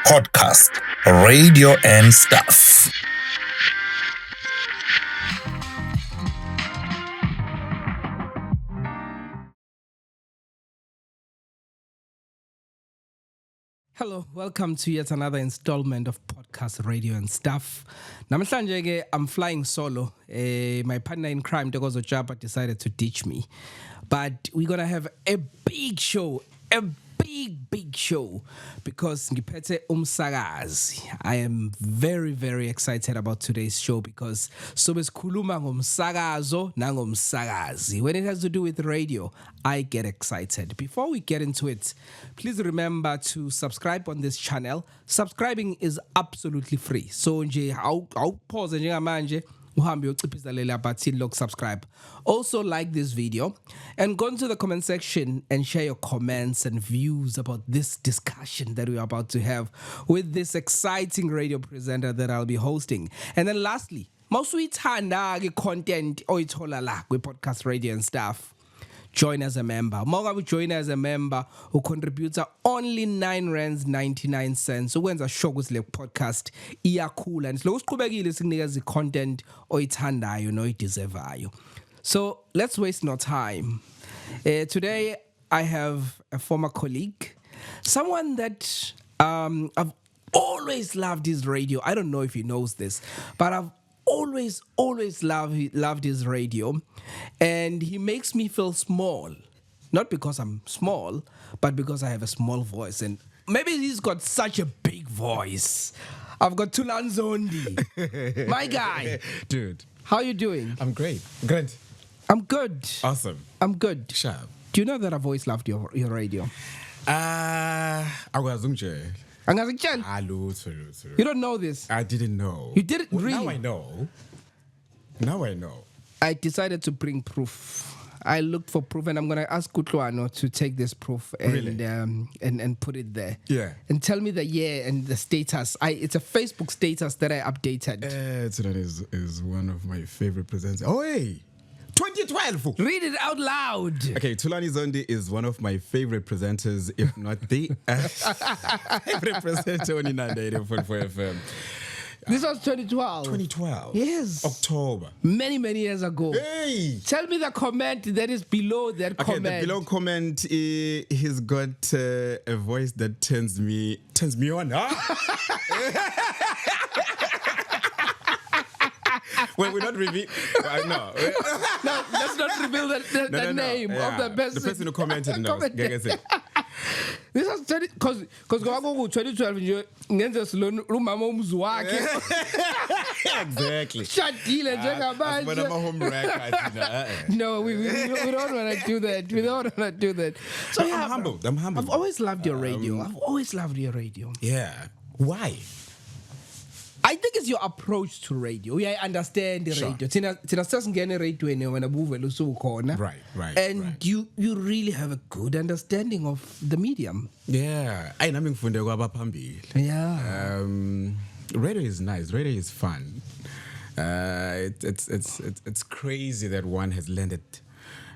podcast, radio and stuff. Hello, welcome to yet another installment of podcast radio and stuff. Namhlanje ke I'm flying solo. My partner in crime, Dogozo Japa, decided to ditch me. But we're gonna have a big show, a big show, because ngiphethe umsakazi. I am very excited about today's show because sobe sikhuluma ngomsakazo nangomsakazi. When it has to do with radio, I get excited. Before we get into it, please remember to subscribe on this channel. Subscribing is absolutely free. So nje awupause njengamanje uhambe uyociphiza lela button look subscribe. Also like this video and go into the comment section and share your comments and views about this discussion that we are about to have with this exciting radio presenter that I'll be hosting. And then lastly, mawusuyithanda ke content oyithola la kwi podcast radio and stuff, join as a member. Mawugabe join as a member who contributes only 9 rands 99 cents. Ukwenza sure ukuthi le podcast iyakhula and lokho siqhubekile sikunikeza content oyithandayo noyideservayo. So let's waste no time. Today I have a former colleague, someone that I've always loved his radio. I don't know if he knows this, but I've always loved his radio, and he makes me feel small, not because I'm small, but because I have a small voice, and maybe he's got such a big voice. I've got Thulani Zondi, my guy. Dude, how you doing? I'm great. Good. I'm good. Awesome. I'm good. Sharp. Do you know that I've always loved your radio? Akwazungje. You don't know this? I didn't know. You didn't really? Now I know. I decided to bring proof. I looked for proof, and I'm going to ask Kutlwano to take this proof and Really? and put it there. Yeah. And tell me the year and the status. It's a Facebook status that I updated. That is one of my favorite presents. Oh, hey! 2012! Read it out loud. Okay, Thulani Zondi is one of my favorite presenters, if not the favorite presenter on 94 FM. This was 2012. 2012. Yes. October. Many years ago. Hey! Tell me the comment that is below that Okay, comment. the below comment, he's got a voice that turns me on. Huh? Well, we're not revealing. No, let's not reveal the name of the person. The person who commented knows. This was because 2012 nje ngenze silona umama umzi wakhe. Exactly. Shadile njengamanje. But I'm a home wreck. No, we don't want to do that. We don't want to do that. So I'm humbled. I've always loved your radio. I've always loved your radio. Yeah. Why? I think it's your approach to radio. I understand the Sure. radio. Tina sasingene radio when a movie usukhona. Right. And right. you really have a good understanding of the medium. Yeah. I nami ngifunde kwabaphambili. Yeah. Radio is nice. Radio is fun. It's crazy that one has landed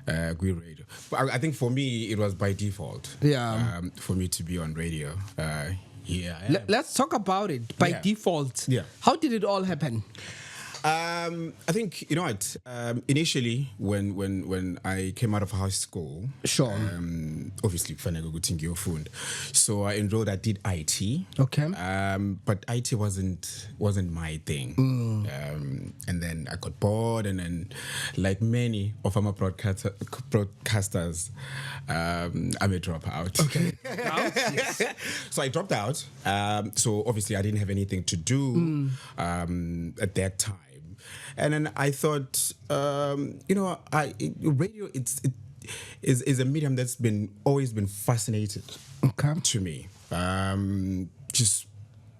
good radio. But I think for me it was by default. Yeah. For me to be on radio. Yeah. Let's talk about it by default. Yeah. How did it all happen? I think you know what. Initially, when I came out of high school, Sure. Obviously, kufanele ukuthi ngiyofunda. So I enrolled. I did IT. Okay. But IT wasn't my thing. And then I got bored, and then, like many of our broadcasters, I may drop out. Okay. So I dropped out. So obviously, I didn't have anything to do at that time. And then I thought, radio is a medium that's always been fascinated to me. Just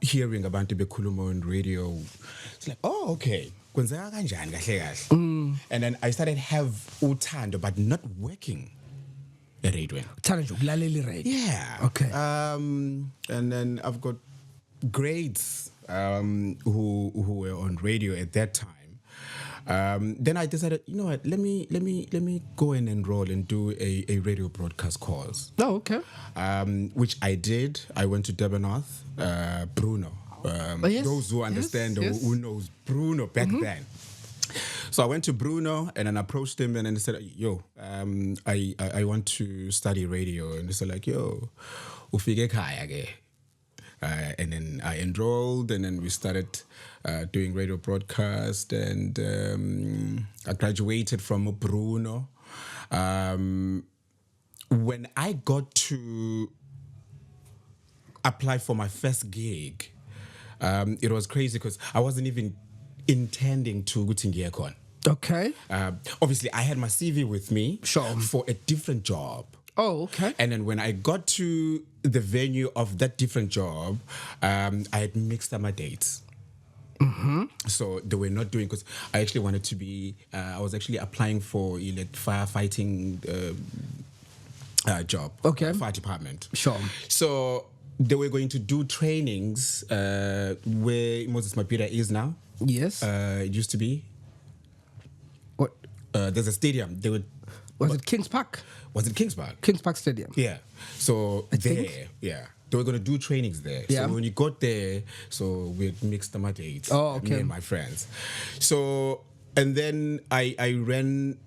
hearing about bekhuluma on radio, it's like, oh, okay. Kwenzeka kanjani kahle kahle. And then I started have uthando, but not working at radio. Yeah. Okay. And then I've got grades who were on radio at that time. Then I decided, you know what, let me go and enroll and do a radio broadcast course. Oh, okay. Which I did. I went to Durban North, Bruno. Yes, Those who understand or who knows Bruno back then. So I went to Bruno and then approached him and then said, yo, I want to study radio. And he said like, yo, ufike khaya ke. And then I enrolled and then we started doing radio broadcast and I graduated from Bruno. When I got to apply for my first gig, it was crazy because I wasn't even intending to go to Ngiyekon. Okay. Obviously, I had my CV with me for a different job. Oh, okay. And then when I got to the venue of that different job, I had mixed up my dates. So they were not doing, because I actually wanted to be, I was actually applying for firefighting job. Okay. Fire department. Sure. So they were going to do trainings where Moses Mapira is now. Yes. It used to be. What? There's a stadium. They would. Was it Kings Park? Was it Kings Park? Kings Park Stadium. Yeah. So I there, think. yeah. They were going to do trainings there. Yeah. So when you got there, so we mixed my dates. Oh, okay. Me and my friends. So, and then I ran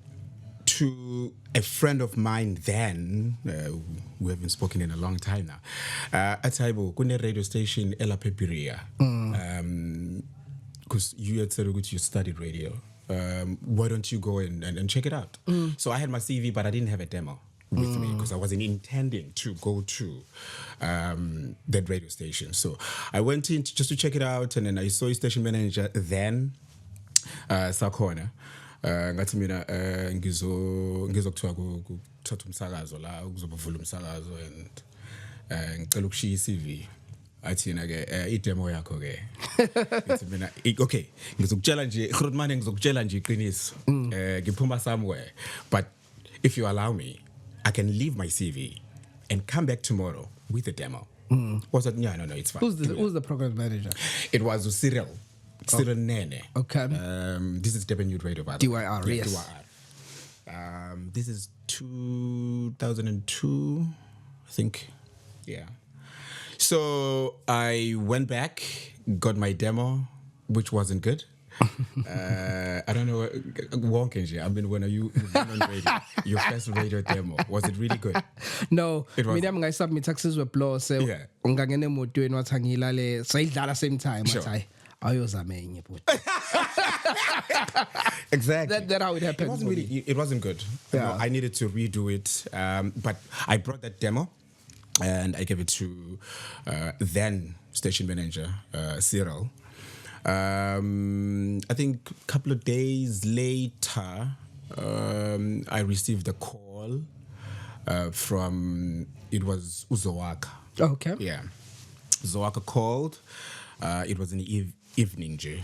to a friend of mine then, we haven't spoken in a long time now, at Taibo, kune radio station, Ela Pepiria. Because you had said you studied radio. Why don't you go and check it out? So I had my CV, but I didn't have a demo with me because I wasn't intending to go to that radio station. So I went in just to check it out, and then I saw a station manager then, Sakhona. Ngathi mina ngizokuthiwa kuthatha umsakazo la ukuzobavula umsakazo and ngicela ukushiya iCV. Athina ke idemo yakho ke. Ngithi mina okay, ngizokutshela nje Grootman, ngizokutshela nje iqiniso. Ngiphuma somewhere, but if you allow me, I can leave my CV and come back tomorrow with a demo. Was that no, it's fine. Who's the program manager? It was Cyril. Cyril Nene. Okay. This is Durban Youth Radio, by the way. DYR, yes. DYR. This is 2002, I think. Yeah. So I went back, got my demo, which wasn't good. I don't know. Wonkenje. I mean, when you went on radio, your first radio demo, was it really good? No. It was. Mina submit taxes with blow. So ungangene emotweni wathangilale sayidlala same time. Sure. Exactly. That's how it happened. It wasn't good. Yeah. No, I needed to redo it. But I brought that demo and I gave it to then station manager, Cyril. I think a couple of days later, I received a call from, it was Uzowaka. Okay. Yeah. Uzowaka called. It was in the evening nje.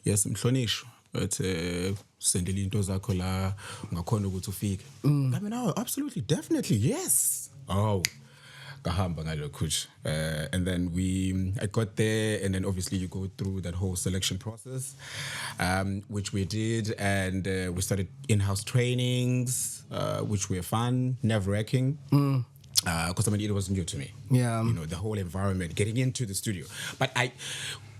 Yes, mhlonishwa. But sendele into zakho la ngakhona ukuthi ufike. I mean, oh, absolutely, definitely, yes. Oh. Kahamba ngalo coach. And then I got there, and then obviously you go through that whole selection process, which we did, and we started in-house trainings, which were fun, nerve-wracking. Because I mean, it was new to me. Yeah. You know, the whole environment, getting into the studio. But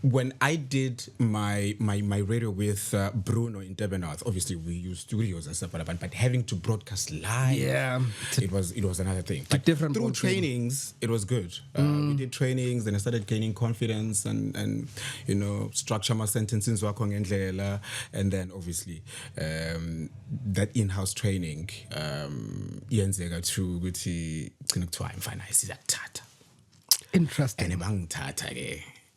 when I did my radio with Bruno in Durban North, obviously we used studios and stuff like that, but having to broadcast live, it was another thing. But different through trainings, it was good. We did trainings, then I started gaining confidence and you know, structure my sentences, and then obviously that in-house training, yenzeka to ukuthi I'm fine. I see that tata. Interesting.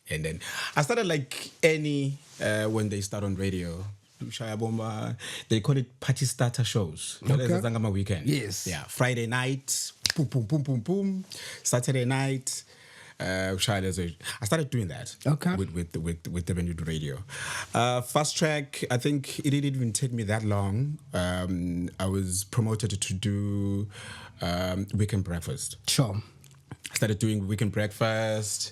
And then I started like any when they start on radio. They call it party starter shows. Okay. Weekend. Yes. Yeah. Friday night, boom, boom, boom, boom, boom. Saturday night. I started doing that. Okay. With the Durban Youth Radio. Fast Track, I think it didn't even take me that long. I was promoted to do Weekend Breakfast. Sure. I started doing Weekend Breakfast.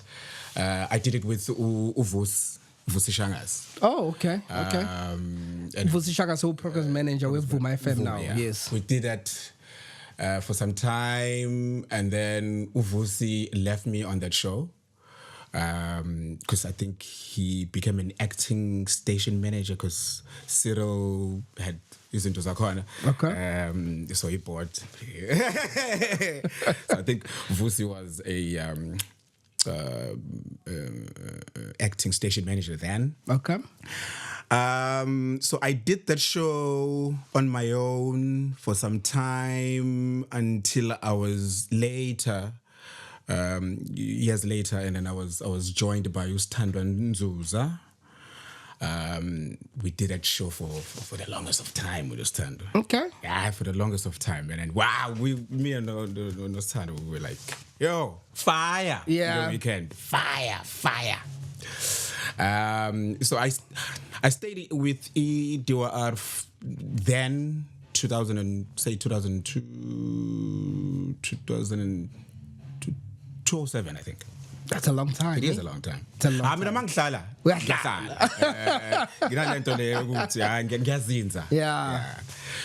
I did it with Uvus. Vusi Shangas. Oh, okay. And Vusi Shangas, who program manager with Vuma FM now. yeah. Yes. We did that for some time, and then Uvusi left me on that show because I think he became an acting station manager because Cyril had his into Zakona. Okay. So he bought. So I think Vusi was a acting station manager then. Okay. So I did that show on my own for some time until I was later, years later, and then I was joined by Usthandwa Nzuza. We did that show for the longest of time with Usthandwa. Okay. Yeah, for the longest of time, and then wow, me and Usthandwa, we were like, yo, fire! Yeah. The weekend, fire. So I stayed with EDOR then 2002, 2007, I think. That's a long time. It is a long time. It's a long I mean, time. Yeah.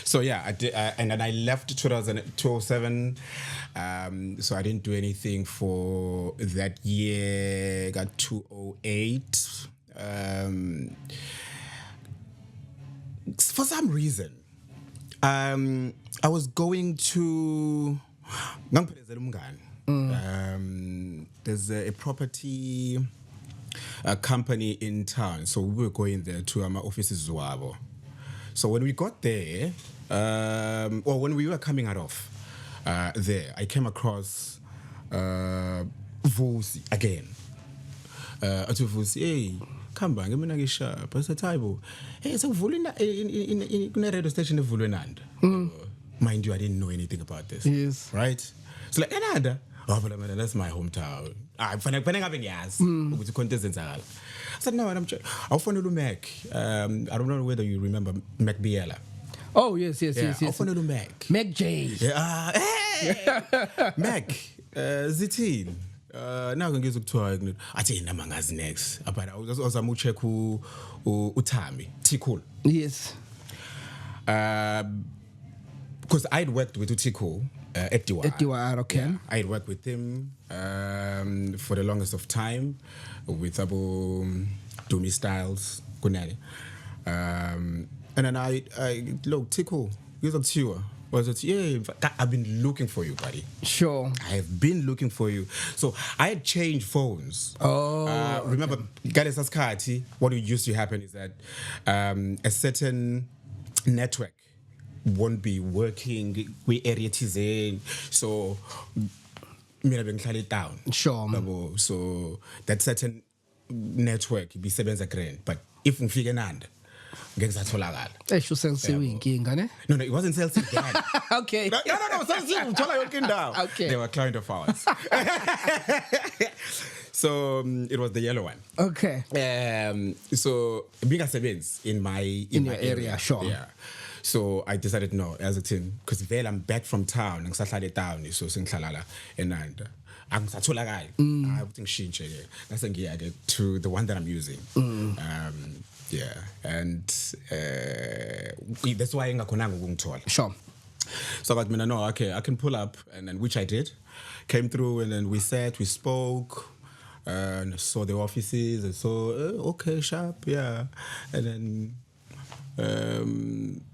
So yeah, I did, and then I left 2007. So I didn't do anything for that year. Got 2008. For some reason, I was going to. There's a property company in town, so we were going there to our offices. So when we got there, or when we were coming out of there, I came across Vusi again. Athi Vusi, hey, come back, mina ngisharp. I said, Taibo, hey, so in a radio station evulwe nanda. Mind you, I didn't know anything about this. Yes. Right? So like, Nanda. Oh, but that's my hometown. I said, no, I'll find Mac. I don't know whether you remember Mac Biela. Oh, yes. I'll find Mac. Mac J. Yeah, hey! Mac, Zitin. Now I'm going to talk. I say, Namanga's next. But I was also check who Utami, Tikul. Yes. Because I'd worked with Utiko. At DYR, okay. Yeah, I had worked with him for the longest of time with Abu Dumi Styles, Kunali. And then I look, Tiko, he's up to you. Was it? Yeah, I've been looking for you, buddy. Sure. I have been looking for you. So I had changed phones. Oh. Remember, Gale Saskati, what used to happen is that a certain network won't be working with area design, so mina bengihlala down. Sure. So that certain network be sebenza grand, but if ngifike nanda ngeke satholakala. Esho sensiwe inkinga ne? No, it wasn't sales again. Okay. No, sales uthola yonke indawo. Okay. They were client of ours. So it was the yellow one. Okay. So bigger savings in my your area, sure. Yeah. So I decided no, as a team, because then I'm back from town, ngisahlale town, so sengihlalala eNanda. Angisatholakala. I think shintshe ke. Ngase ngiya to the one that I'm using. Yeah. And that's why engakhonanga ukungithola. Sure. So I thought, no, okay, I can pull up, and then which I did. Came through, and then we sat, we spoke, and saw the offices, and saw, okay, sharp, yeah. And then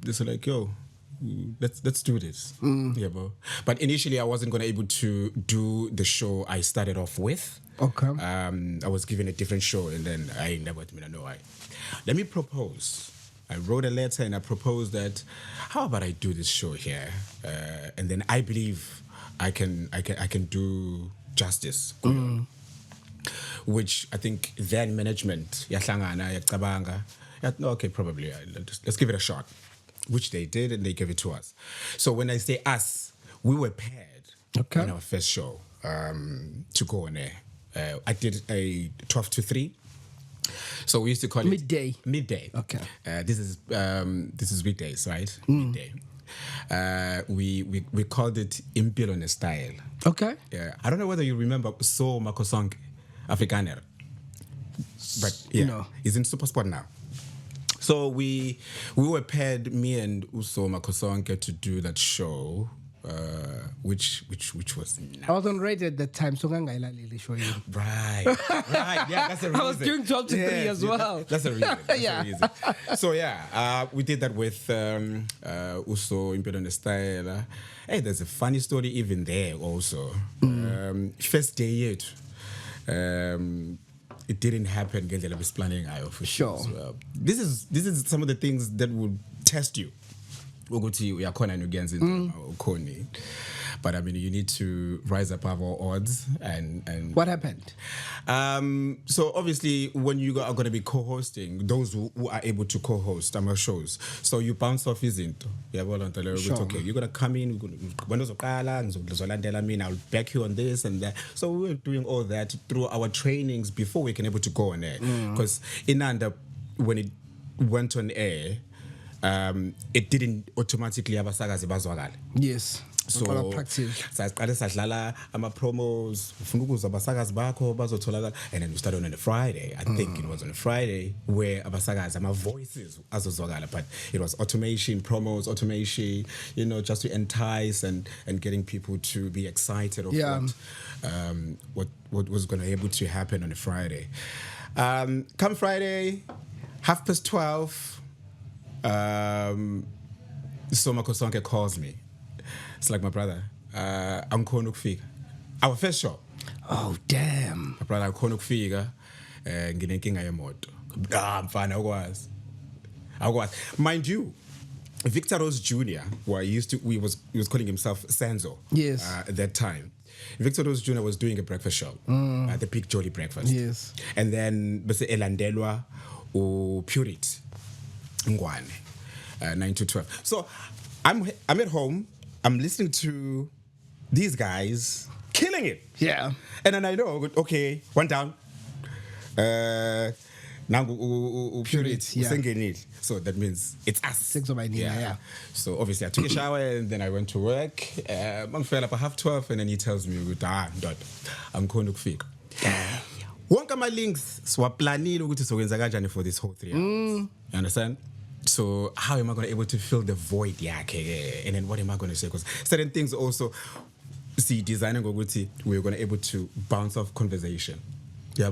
they said like, yo, let's do this. Yeah, bro. But initially I wasn't gonna able to do the show I started off with. Okay. I was given a different show, and then I never let me propose. I wrote a letter and I proposed that how about I do this show here, and then I believe I can do justice. Which I think then management yahlangana yacabanga. Okay, probably. Let's give it a shot, which they did, and they gave it to us. So when I say us, we were paired on our first show to go on there. I did a 12 to 3. So we used to call it midday. Okay. This is weekdays, right? Midday. We called it Impilo Style. Okay. Yeah. I don't know whether you remember So Makosonke Afrikaner. but yeah, you know. he's in SuperSport now. So we were paired, me and Uso Makosonke, to do that show, which was I was on radio at that time, so really show you. right. Yeah, that's a reason. I was doing 12 to 3 as well. That's a reason. That's Yeah. a reason. So yeah, we did that with Uso Impedone Style. Hey, there's a funny story even there also. First day yet. It didn't happen. Ngendlela planning for Sure. as well. This is some of the things that would test you. Ukuthi uyakhona against ukhoni. But I mean, you need to rise above all odds. And What happened? So obviously, when you are going to be co-hosting, those who are able to co-host our shows, so you bounce off izinto. Sure. Okay, you're going to come in. I'll back you on this and that. So we were doing all that through our trainings before we can able to go on air. Because Inanda, when it went on air, it didn't automatically abasakazi bazwakala. Yes. So practice. saqale sadlala ama promos ufuna ukuzwa abasakazi bakho bazotholakala, and then we started on a Friday. I think it was on a Friday where abasakazi ama voices azozwakala, but it was automation promos, just to entice and getting people to be excited of what was going to be able to happen on a Friday. Come Friday 12:30, Soma Kosonke calls me. It's like, my brother, I'm going to our first show. Oh, damn. My brother, I'm going to figure. Nginenkinga yemoto. I'm fine. I was. Mind you, Victor Rose Jr., who he was calling himself Senzo. Yes. At that time. Victor Rose Jr. was doing a breakfast show, the Big Jolly Breakfast. Yes. And then, elandelwa Purit Ngwane, 9 to 12. So I'm at home. I'm listening to these guys killing it. Yeah. And then I know, okay, one down. Now Purit, yeah. So that means it's us. Six of yeah. So obviously I took a shower and then I went to work. I'm fell up at 12:30 and then he tells me, I'm going to fake. Wonke ama links swaplanile ukuthi sokwenza kanjani for this whole 3 hours. You understand? So how am I going to be able to fill the void yakhe? And then what am I going to say? Because certain things also, designing ngokuthi we're going to be able to bounce off conversation. Yeah,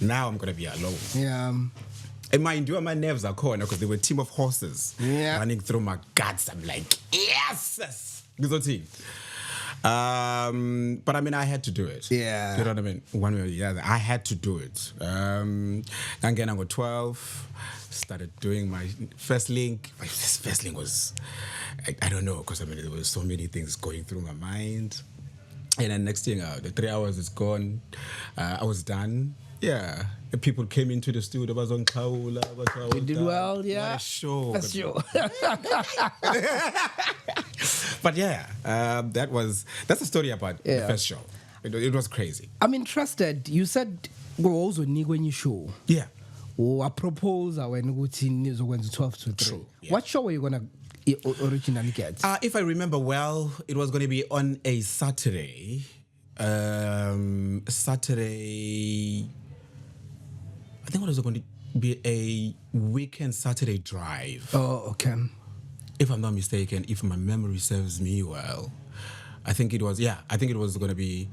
now I'm going to be alone. Yeah. And mind you, my nerves are corner because they were a team of horses running through my guts. I'm like, yes! But I mean, I had to do it. Yeah. You know what I mean? One way or the other, I had to do it. Then I got 12, started doing my first link. My first link was, I don't know, because I mean, there were so many things going through my mind. And then next thing, the 3 hours is gone. I was done. Yeah. The people came into the studio. Was on Kaula. You did well, yeah. What a show. That's sure. But yeah, that's the story about the first show. It was crazy. I'm interested. You said go also when you show. Yeah. I propose when go to 12 to 3. True, yeah. What show were you gonna originally get? If I remember well, it was going to be on a Saturday. Saturday. I think it was going to be a weekend Saturday drive. Oh, okay. If I'm not mistaken, if my memory serves me well, I think it was going to be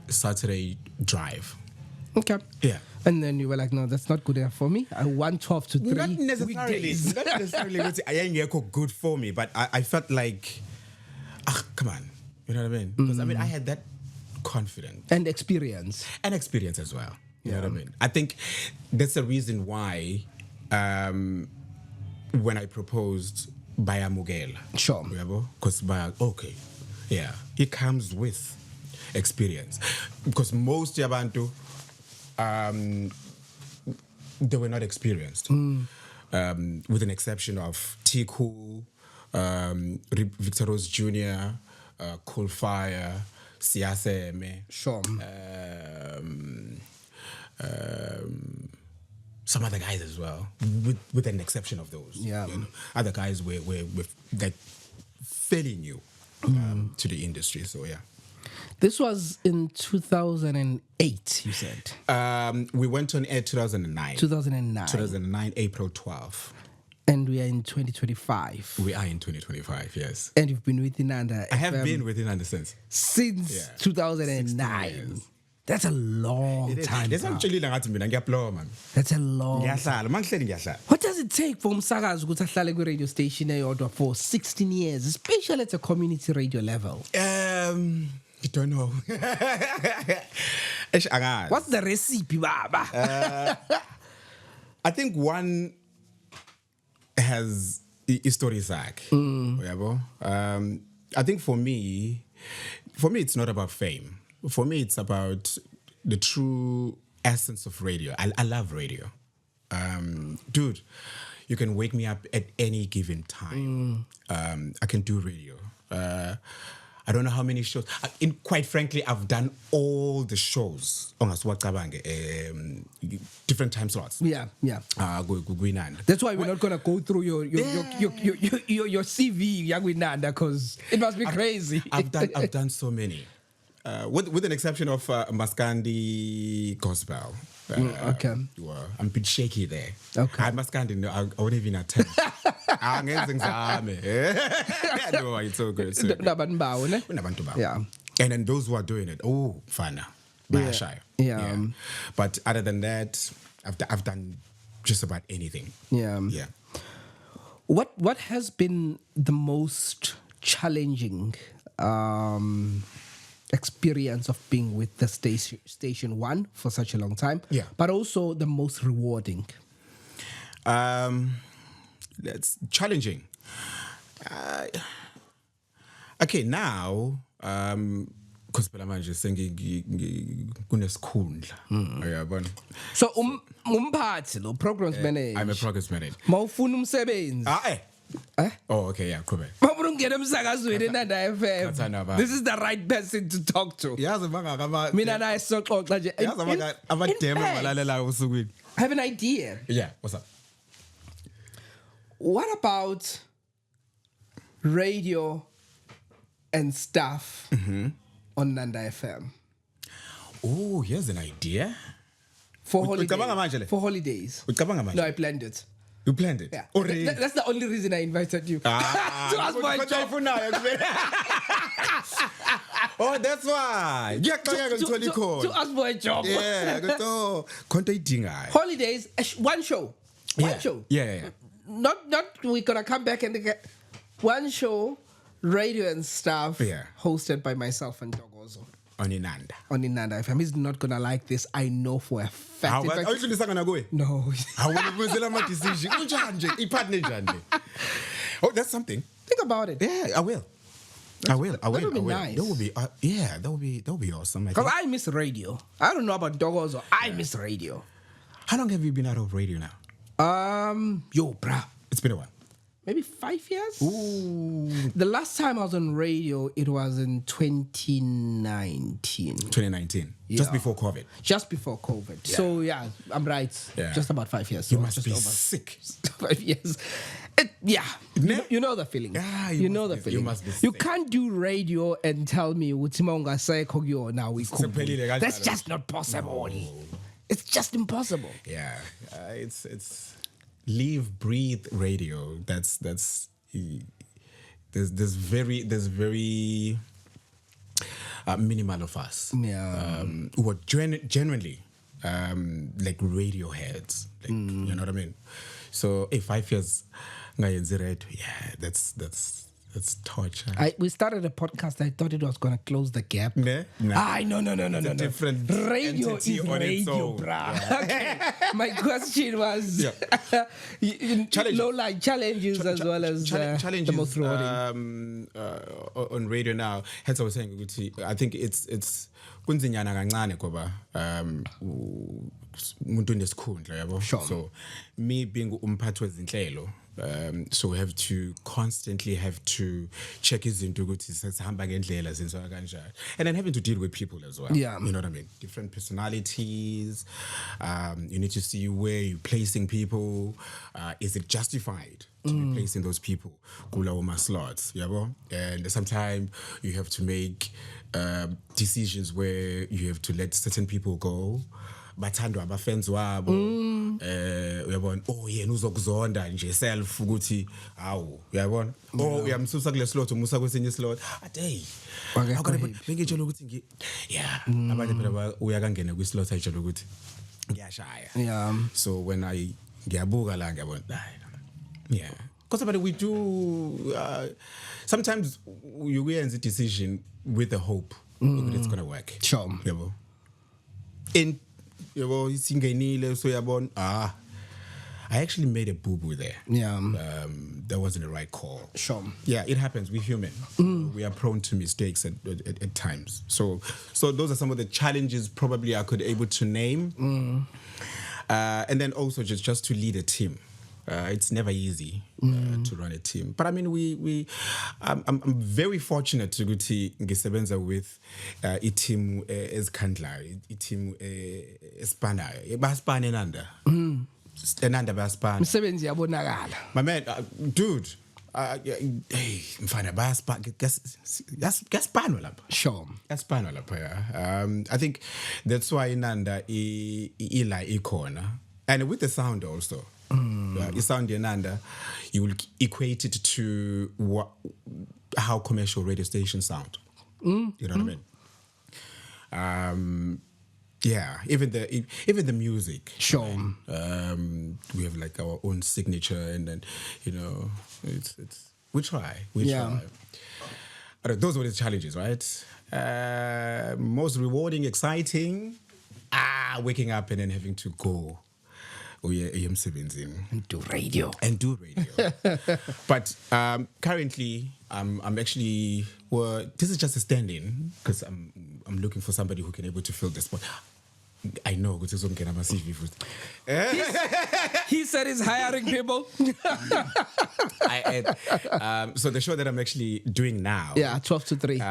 Saturday drive. Okay. Yeah. And then you were like, no, that's not good enough for me. I want 12 to 3. Not necessarily I ain't good for me, but I felt like, come on. You know what I mean? Because I mean, I had that confidence. And experience. And experience as well. You know what I mean? I think that's the reason why when I proposed Bayamugela. Sure. Because it comes with experience. Because most Yabantu, they were not experienced. With an exception of Tiku, Victor Rose Jr., Cool Fire, Siaseme. Sure. Some other guys as well, with an exception of those. Yeah. You know? Other guys were fairly new to the industry. So yeah. This was in 2008, you said. We went on air 2009. 2009. 2009, April 12th. And we are in 2025. We are in 2025, yes. And you've been with Inanda I have FM been with Inanda since 2009. 16 years. That's a long time. That's bro. actually ngathi mina ngiyaplow man. That's a long. Ngiyahlala, mangihleli ngiyahlala. What does it take for umsakazi ukuthi ahlale kwi radio station eyodwa for 16 years, especially at a community radio level? I don't know. What's the recipe, baba? I think one has history zakhe. Uyabo? I think for me it's not about fame. For me, it's about the true essence of radio. I love radio. Dude, you can wake me up at any given time. I can do radio. I don't know how many shows. Quite frankly, I've done all the shows. Different time slots. Yeah. That's why we're not gonna go through your CV, Yagwinanda, because it must be crazy. I've done so many. With an exception of Maskandi Gospel. Okay. Well, I'm a bit shaky there. Okay. Maskandi, no, I wouldn't even attempt. No, it's so good. So good. Yeah. And then those who are doing it, fana. Yeah. But other than that, I've done just about anything. Yeah. Yeah. What has been the most challenging experience of being with the station one for such a long time? Yeah. But also the most rewarding? That's challenging. Okay, now, because phela manje kunesikhundla. Uyabona? So umphathi lo programs manager. I'm a progress manager. Mawufuna umsebenzi. Oh, okay, yeah, cool. Mawufuna ungena emsakazweni eNanda Ngathana FM. ba. This is the right person to talk to. Yazi bangaka Mina naye soxoxa nje. yazi abademo balalelayo usukwini. I have an idea. Yeah, what's up? What about radio and stuff on Nanda FM? Oh, here's an idea. For Ucabanga manje holidays. le? For holidays. Ucabanga manje? No, I planned it. You planned it? Yeah. Already? That's the only reason I invited you. to ask for a job. Oh, that's why. To ask for a job. Yeah, go to Holidays, one show. One show. Yeah. Not we're gonna come back and get one show, radio and stuff, hosted by myself and Dogozo. On Inanda FM. He's not gonna like this. I know for a fact. No. Oh, that's something. Think about it. Yeah, I will. That would be nice. That would be that would be awesome. Because I miss radio. I don't know about Dogozo. I miss radio. How long have you been out of radio now? Bruh. It's been a while. Maybe 5 years? Ooh. The last time I was on radio, it was in 2019. 2019. Yeah. Just before COVID. Just before COVID. Yeah. So, yeah, I'm right. Yeah. Just about 5 years. You So must just be over sick. 5 years. You know the feeling. Yeah, you know the feeling. You must be You sick. can't do radio and tell me that's just not possible. It's just impossible. Yeah, it's live, breathe radio. That's there's very minimal of us. Yeah. Who are genuinely like radio heads. Like, you know what I mean? So 5 years, that's torture. We started a podcast. I thought it was going to close the gap. No. No. Different Radio entity is on its radio, own. bruh. Okay. My question was challenges as well as challenges, the most rewarding. On radio now. Hence I was saying, I think it's kunzinyana kancane ngoba umuntu unesikhundla yabo. So me being umphathi wezinhlelo, so we have to constantly check izinto ukuthi sesihamba ngendlela zenziwa kanjani, and then having to deal with people as well. Yeah. You know what I mean? Different personalities. You need to see where you're placing people. Is it justified? to be placing those people kulawo slots, yabo. And sometimes you have to make decisions where you have to let certain people go. Bathandwa abafans wabo uyabona yena uzokuzonda nje self ukuthi awu uyabona uyamsusa kule slot umusa kwesinye slot hey akade ngitshela ukuthi abanye phela uyakangena kwi slot ayitshela ukuthi ngiyashaya so when ngiyabuka la ngiyabona because we do sometimes you use a decision with the hope that it's going to work sure yabo in yabo isingenile so yabona I actually made a boo-boo there. That wasn't the right call. Sure. Yeah, it happens. We're human. We are prone to mistakes at times. So those are some of the challenges probably I could able to name. And then also just to lead a team. It's never easy to run a team. But I mean, I'm very fortunate to go to ngisebenza with a team as Kandla, a team Espana, Baspana Nanda. Enanda Baspan. Msebenzi yabonakala. My man, dude. Hey, mfana baspa. Gaspano lapha. Sure. Gaspano lapha. I think that's why Nanda ila ikona, and with the sound also. The sound Nanda, you will equate it to how commercial radio stations sound. You know what I mean? Yeah, even the music. Sure. We have like our own signature, and then it's we try. Try. Those were the challenges, right? Most rewarding, exciting. Waking up and then having to go. And do radio. But currently, I'm actually this is just a stand-in because I'm looking for somebody who can able to fill the spot. I know because it's okay. He said he's hiring people. So the show that I'm actually doing now. 12 to 3.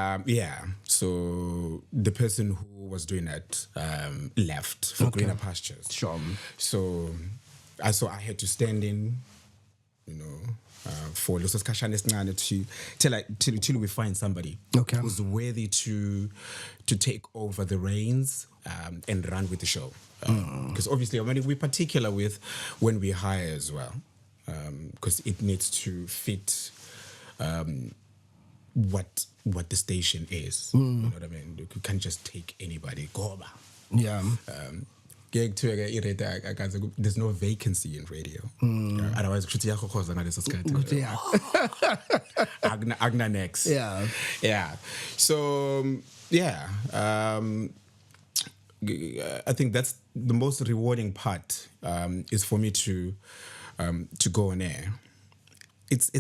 So the person who was doing it left for greener pastures. Sure. So I had to stand in, for Lusos Kashanes till we find somebody who's worthy to take over the reins and run with the show. Because obviously, we're particular with when we hire as well, because it needs to fit what the station is. You know what I mean? You can't just take anybody. Goba. Yeah. There's no vacancy in radio. Otherwise, Agna next. Yeah. So I think that's the most rewarding part. Is for me to go on air. It's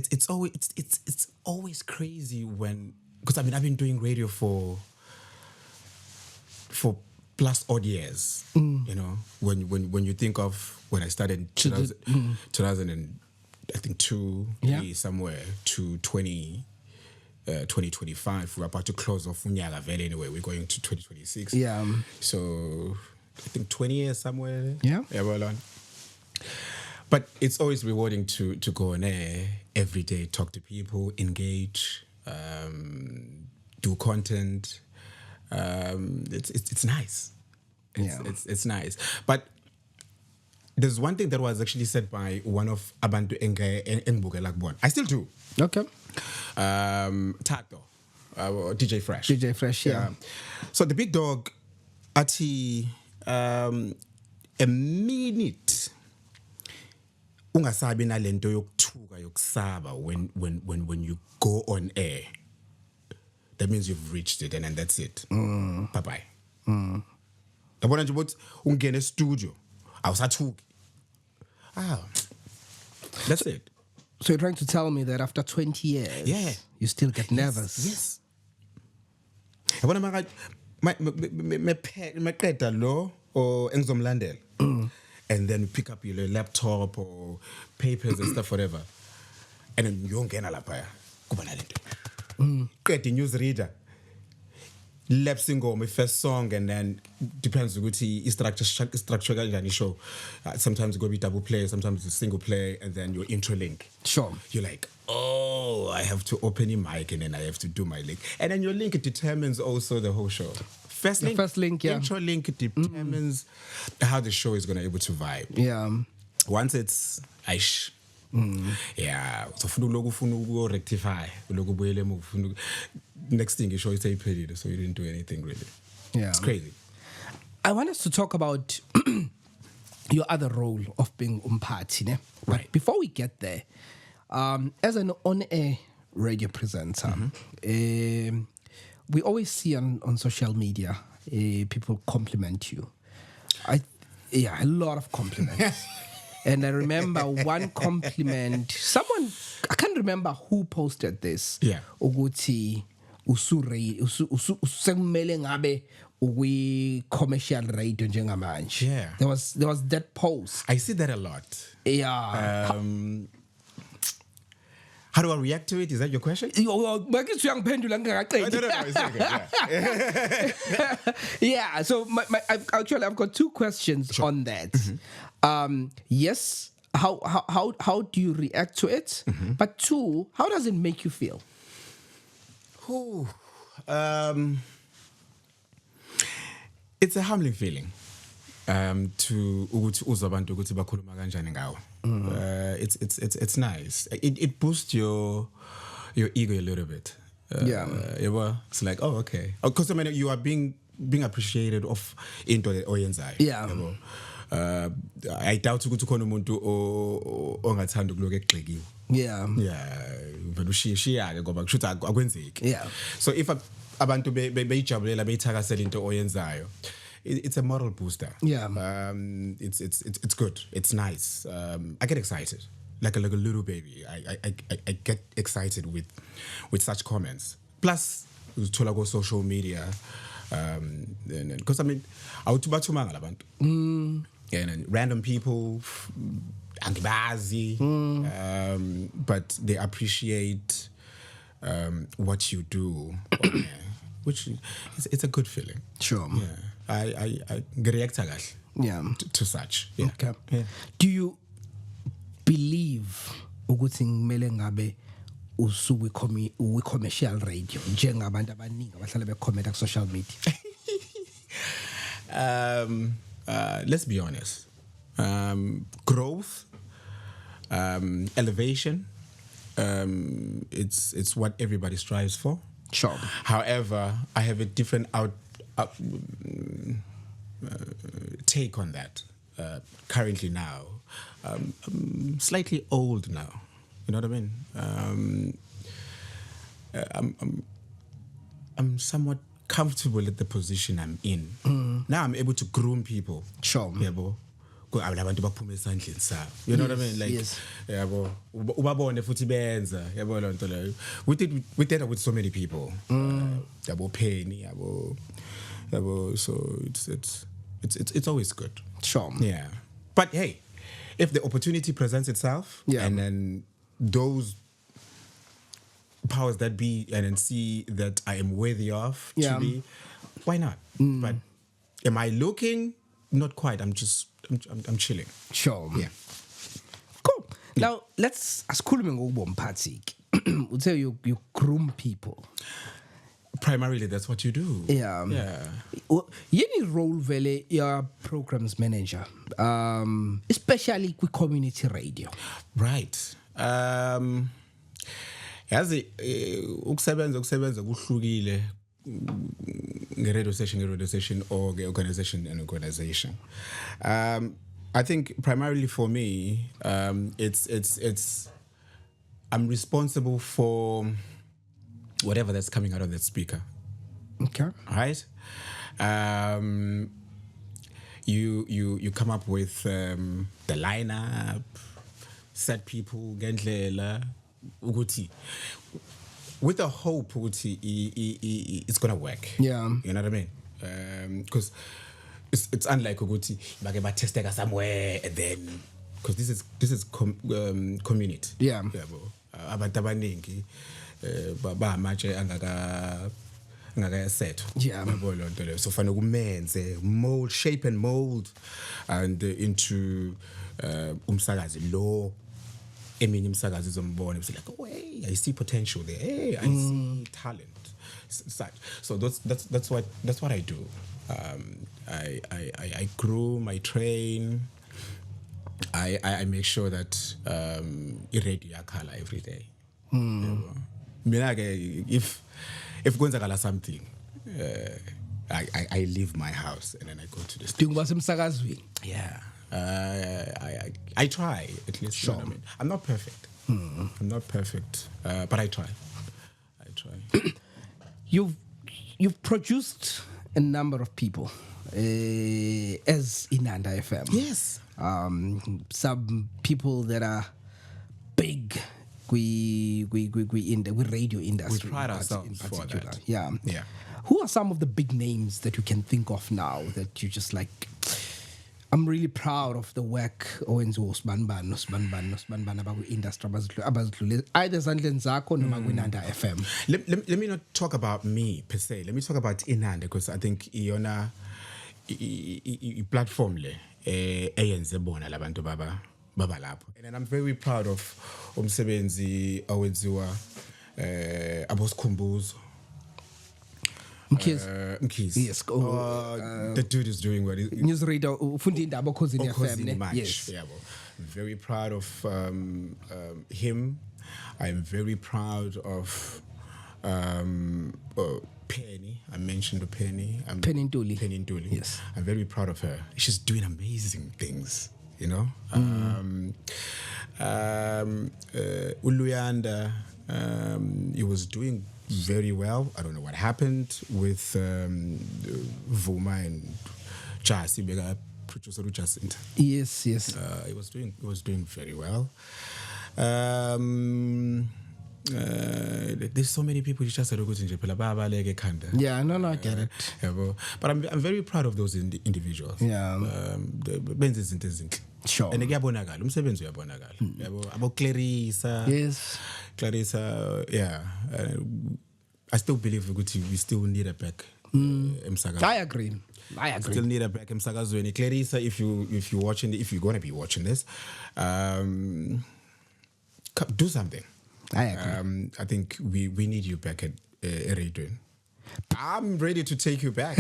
always crazy because I've been doing radio for plus odd years. When you think of when I started 2000 and I think 2 somewhere to 2025, we're about to close off Unyaga Valley anyway. We're going to 2026. Yeah. So I think 20 years somewhere. Yeah. Well on. But it's always rewarding to go on air every day, talk to people, engage, do content. It's nice. It's nice. But there's one thing that was actually said by one of Abantu Engbugelakbon. I still do. Okay. Tato, DJ Fresh. DJ Fresh, yeah. So the big dog, ati a minute ungasabi na lento yokuthuka yokusaba when you go on air. That means you've reached it and that's it. Bye-bye. Yabona nje ukuthi ungena e-studio awusathuki. That's it. So you're trying to tell me that after 20 years, you still get nervous? Yes. Yabona maka meqeda lo or engizomlandela. And then pick up your laptop or papers and stuff, whatever. And then you ngena lapha kuba nalento. Qeda news reader. lapsing my first song, and then depends on the structure kanjani show. Sometimes it go be double play, sometimes it's single play, and then your intro link. Sure. You're like, oh, I have to open your mic, and then I have to do my link, and then your link determines also the whole show. First link, yeah. Intro link determines how the show is gonna able to vibe. Yeah. Once it's aish. Yeah, so ufuna rectify next thing you show is a so you didn't do anything really. Yeah, it's crazy. I want us to talk about your other role of being umphathi, ne? Right. But before we get there, as an on-air radio presenter, we always see on social media people compliment you. A lot of compliments. And I remember one compliment, I can't remember who posted this. Yeah. Ukuthi usemele ngabe commercial radio njengamanje. Yeah. There was that post. I see that a lot. Yeah. How do I react to it? Is that your question? No, yeah, so I've got two questions on that. Yes, how do you react to it? But two, how does it make you feel? It's a humbling feeling to ukuthi uzwa abantu ukuthi bakhuluma kanjani ngawo. It's nice. It boosts your ego a little bit. It's like, oh, okay. Because I mean, you are being appreciated of into oyenzayo. Yeah. I doubt ukuthi khona umuntu ongathanda ukuloku egxikiwe. Yeah. But ushiya ngoba kushuthi akwenzeki. Yeah. So if abantu beyijabulela beyithakasela into oyenzayo, it's a moral booster. Yeah. It's good. It's nice. I get excited. Like a little baby. I get excited with such comments. Plus, uthola go social media. Because I mean, awutubathumanga labantu. And random people, angibazi, but they appreciate what you do, which it's a good feeling. Sure. Yeah. I react to such. Yeah. Okay. Yeah. Do you believe ukuthi ngimele ngabe usuku commercial radio njengabantu abaningi abahlala becomment ku social media? Let's be honest. Growth, elevation, it's what everybody strives for. Sure. However, I have a different take on that. Currently now, I'm slightly old now. You know what I mean? I'm somewhat comfortable at the position I'm in. Now I'm able to groom people. Sure. Yabo. Abantu baphume esandleni sabo. You know what I mean? Like, yes. Yabo. Ubabone futhi benza. Yabo lonto leyo. We did that with so many people. Yabo Penny, yabo. So it's always good. Sure. Yeah. But hey, if the opportunity presents itself, and then those powers that be and then see that I am worthy of to be, why not? But am I looking? Not quite. I'm chilling. Sure. Yeah. Cool. Now let's asikhulume ngokubomphathi. Would say you groom people. Primarily, that's what you do. Yeah. Yeni role vele your programs manager, especially with community radio. Right. Yazi ukusebenza kuhlukile nge-radio station or organization. I think primarily for me, it's I'm responsible for whatever that's coming out of that speaker. Okay. Right? You come up with the lineup, set people, gendlela, uguti. With the hope uguti it's gonna work. Yeah. You know what I mean? Because it's unlike uguti bake testeka somewhere and then because this is community. Yeah. Abantu abaningi ba manje ngakayasetho Yeah. yabo lo nto leyo so fanele kumenze mold shape and mold and into umsakazi lo eminye imsakazi izombona it's like oh hey I see potential there hey I see talent such so that's what I do I groom I train I make sure that i-radio yakhala every day mina ke if kwenzakala something I leave my house and then I go to the studio. Dinguba semsakazweni. Yeah. I try at least. Sure. You know what I mean? I'm not perfect. I'm not perfect, but I try. You've produced a number of people as Inanda FM. Yes. Some people that are big. We radio industry. We pride ourselves in particular. for that. Yeah. Yeah. Who are some of the big names that you can think of now that you just like? I'm really proud of the work owenziwa uSbanban abaku-industry abazidlule either ezandleni zakho noma kwinanda FM. Let me not talk about me per se. Let me talk about Inanda because I think iyona i-platform le eyenze bona labantu baba lapho. And I'm very proud of umsebenzi owenziwa abosikhumbuzo. Mkhize. Yes. The dude is doing what Newsreader ufunda indaba okhosini FM. Yes. Yeah, well, I'm very proud of him. I'm very proud of Penny. I mentioned Penny. Penny Ntuli. Penny Ntuli. Yes. I'm very proud of her. She's doing amazing things, you know. Uluyanda, he was doing very well. I don't know what happened with Vuma and Chasi, bega producer Jacinta. Yes. He was doing very well. There's so many people just said Yeah, no, I get it. But I'm very proud of those individuals. Yeah. Sure. And kuyabonakala umsebenzi uyabonakala yabo abo Clarissa. Yes. Clarissa, yeah. I still believe we still need a back emsakazweni. I agree. Still need a back emsakazweni. Clarissa, if you're going to be watching this, do something. I agree. I think we need you back at radio. I'm ready to take you back.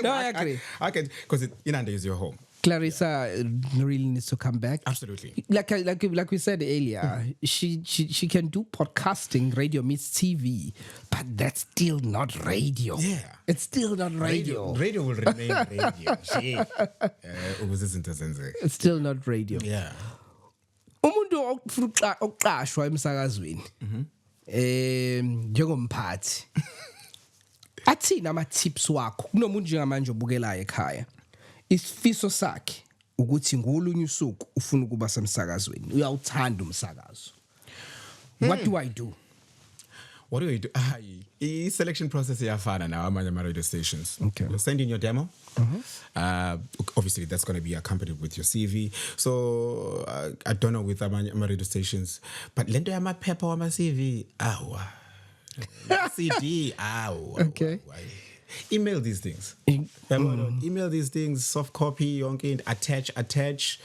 No, I agree. I can because Inanda is your home. Clarissa really needs to come back. Absolutely. Like we said earlier, she can do podcasting, radio meets TV, but that's still not radio. Yeah. It's still not radio. Radio will remain radio. It's still not radio. Yeah. Umuntu oqashwa emsakazweni njengomphathi athina ama tips wakho kunomuntu njengamanje obukelayo ekhaya isifiso sakhe ukuthi ngolunye usuku ufuna ukuba semsakazweni uyawuthanda umsakazo. What do I do? What do we do? Selection process iyafana now amanye radio stations. Okay. You send in your demo. Obviously, that's going to be accompanied with your CV. So I don't know with amanye radio stations, but lento yamaphepha wama CV, CD, Okay. Email these things. Email these things, soft copy, yonke, attach,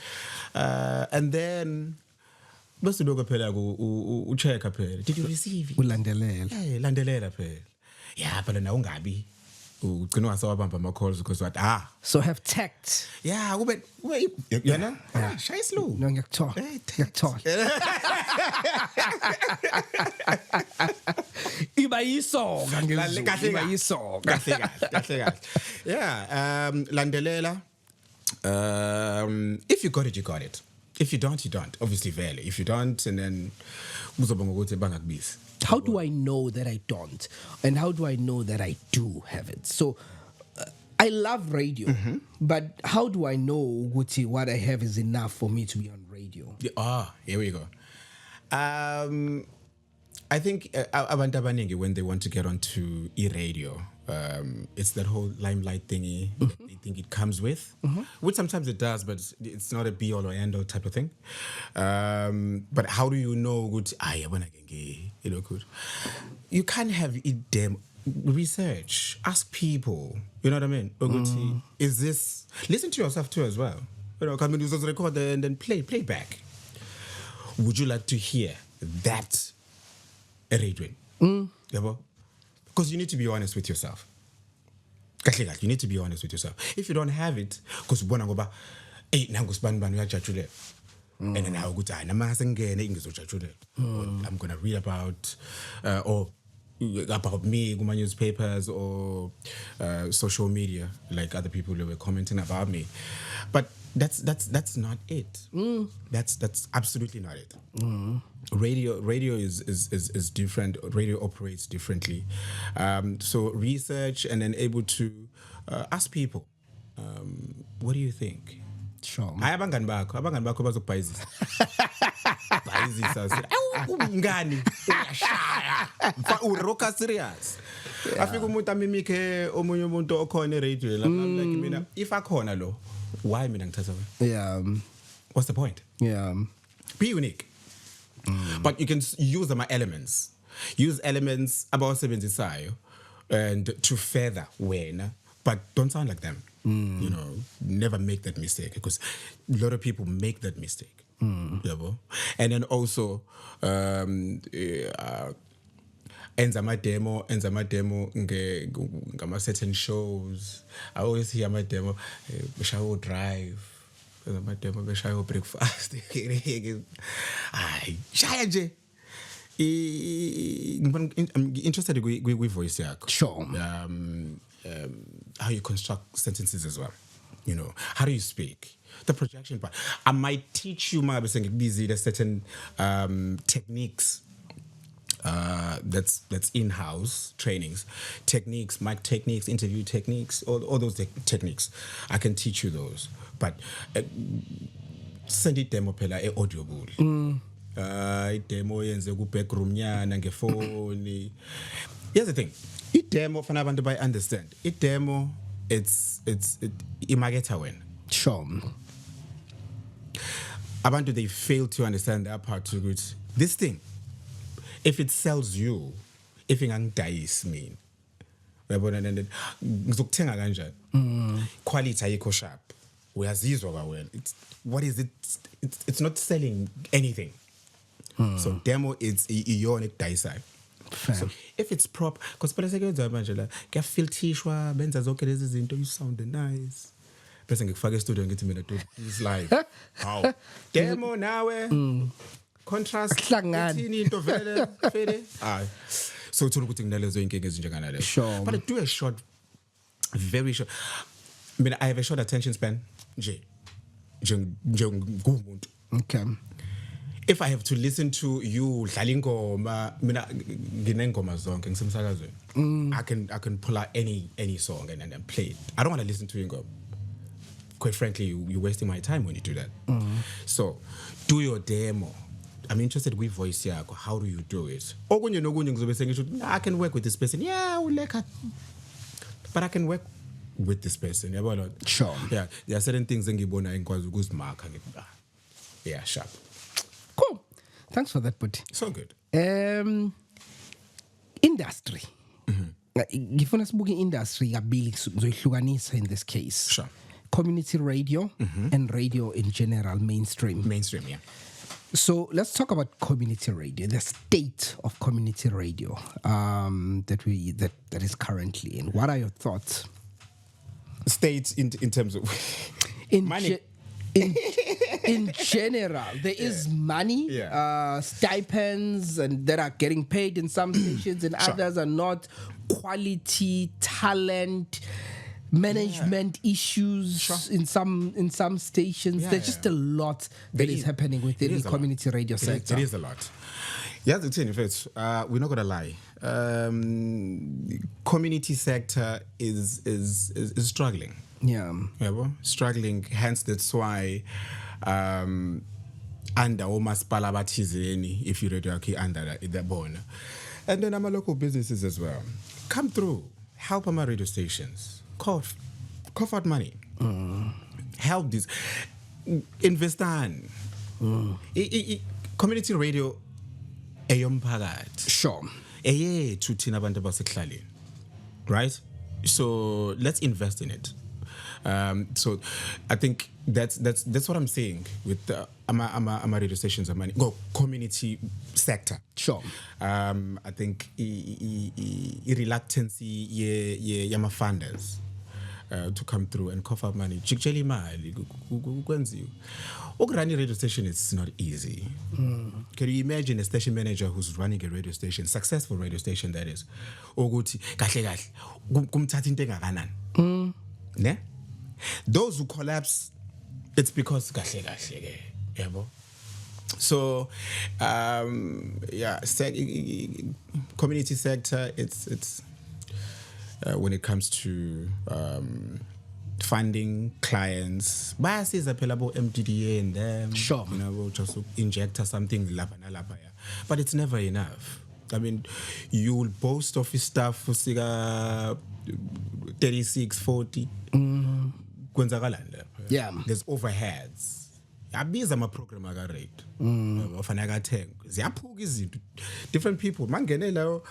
and then. Bese lokho phela u-check phela. Did you receive it? Ulandelela. Landelela phela. Yeah, phela na ungabi. Ugcina wasawabamba ama calls because what So have tact. Yeah, ube yana? Shaya slow. No ngiyakuthola. Iba yisoka ngezulu. Iba yisoka. Kahle. Yeah, landelela. If you got it, you got it. If you don't, you don't. Obviously, vele. If you don't, and then how do I know that I don't? And how do I know that I do have it? So I love radio, but how do I know what I have is enough for me to be on radio? Here we go. I think abantu abaningi when they want to get onto e-radio, it's that whole limelight thingy they think it comes with, which sometimes it does, but it's not a be-all or end-all type of thing. But how do you know good? You can't have it research, ask people, you know what I mean? Ukuthi, is this, listen to yourself too as well. You know, come and use record and then play back. Would you like to hear that radio? Because you need to be honest with yourself. You need to be honest with yourself. If you don't have it, because bona ngoba nangu sibani uyajatshule. And then I go to I'm gonna read about me, my newspapers or social media, like other people who were commenting about me. But that's not it. That's absolutely not it. Radio is different. Radio operates differently. So research and then able to ask people, what do you think? Sure. Abangani bakho bazokubhayizisa. Bhayizisa. Ngani uyashaya. Uroka serious. Afika umuntu amimike omunye umuntu okhona e-radio lapha like mina if akhona lo why mina ngithatha wena? Yeah. What's the point? Yeah. Be unique. But you can use them elements. Use elements abawasebenzisayo and to further wena, but don't sound like them. You know, never make that mistake because a lot of people make that mistake. And then also enza my demo ngama certain shows. I always hear my demo beshawo drive. My demo beshawo breakfast. Ay, shaya nje. I'm interested with voice yakho. Sure. How you construct sentences as well. You know, how do you speak? The projection part. I might teach you my busy the certain techniques. That's in-house trainings, techniques, mic techniques, interview techniques, all those techniques. I can teach you those, but send it demo pela e audio bool. Demo yenze ku backroom nyana ngefoni. Here's the thing. It demo fana abantu by understand. It demo it's imaketha wena. Sure. Abantu they fail to understand that part too good. This thing, if it sells you, if ingangidayisi mina. Uyabona and then ngizokuthenga kanjani? Quality ayikho sharp. Uyazizwa ka wena. What is it? It's not selling anything. So demo it's iyona ekudayisa. So if it's proper, because phela sekwenza manje la kuyafilthishwa benza zonke lezi zinto you sound nice. Bese ngikufaka e-studio ngithi mina do this live. How? Demo nawe. Contrast Hlangana. into vele fede. Hayi. So uthola ukuthi nginalezo inkinga ezinjengana lezo. Sure. But do a short, very short. I mean, I have a short attention span. Nje ngumuntu. Okay. If I have to listen to you dlala ingoma, mina nginengoma zonke ngisemsakazweni. I can pull out any song and then play it. I don't want to listen to ingoma. Quite frankly, you're wasting my time when you do that. So, do your demo. I'm interested with voice yakho. How do you do it? Okunye nokunye ngizobe sengisho I can work with this person. Yeah, but I can work with this person. Yabona? Sure. Yeah, there are certain things engibona engikwazi ukuzimarka. Yeah, sharp. Cool. Thanks for that, buddy. So good. Industry. Ngifuna sibuke industry kabili ngizoyihlukanisa in this case. Sure. Community radio and radio in general, mainstream. Mainstream, yeah. So let's talk about community radio, the state of community radio that is currently in. What are your thoughts? State in terms of money. In general, there is money, stipends, and that are getting paid in some stations, and others are not. Quality, talent, management issues in some stations. There's just a lot that is happening within the community radio sector. It is a lot. Yeah, the thing, in fact, we're not gonna lie. Community sector is struggling. Yeah, struggling. Hence, that's why under umasipala bathizeni, if you read okay, under the bone, and then our local businesses as well. Come through, help our radio stations, cough out money, help this, invest on community radio. Eyomphakathi. Sure. Eyethu thina abantu basekhlالeni. right? So let's invest in it. So I think that's what I'm saying with the ama radio stations. Go community sector. Sure. I think reluctancy yama funders to come through and cough up money. Jikjeli mali kwenziwe. Running a radio station is not easy. Can you imagine a station manager who's running a radio station, successful radio station that is, ukuthi kahle kumthatha into engakanani? Ne? Those who collapse, it's because kahle ke, yabo. So, community sector, it's when it comes to funding clients, bayasiza phela bo MTDA and them, sure, you know, just inject something lapha nalapha, but it's never enough. I mean, you will boast of your stuff for 36, 40. Kwenzakalani lapha? Yeah, there's overheads. Abiza ama program aka-rate. Ofana akathengwa. Ziyaphuka izinto. Different people. Mangene lawo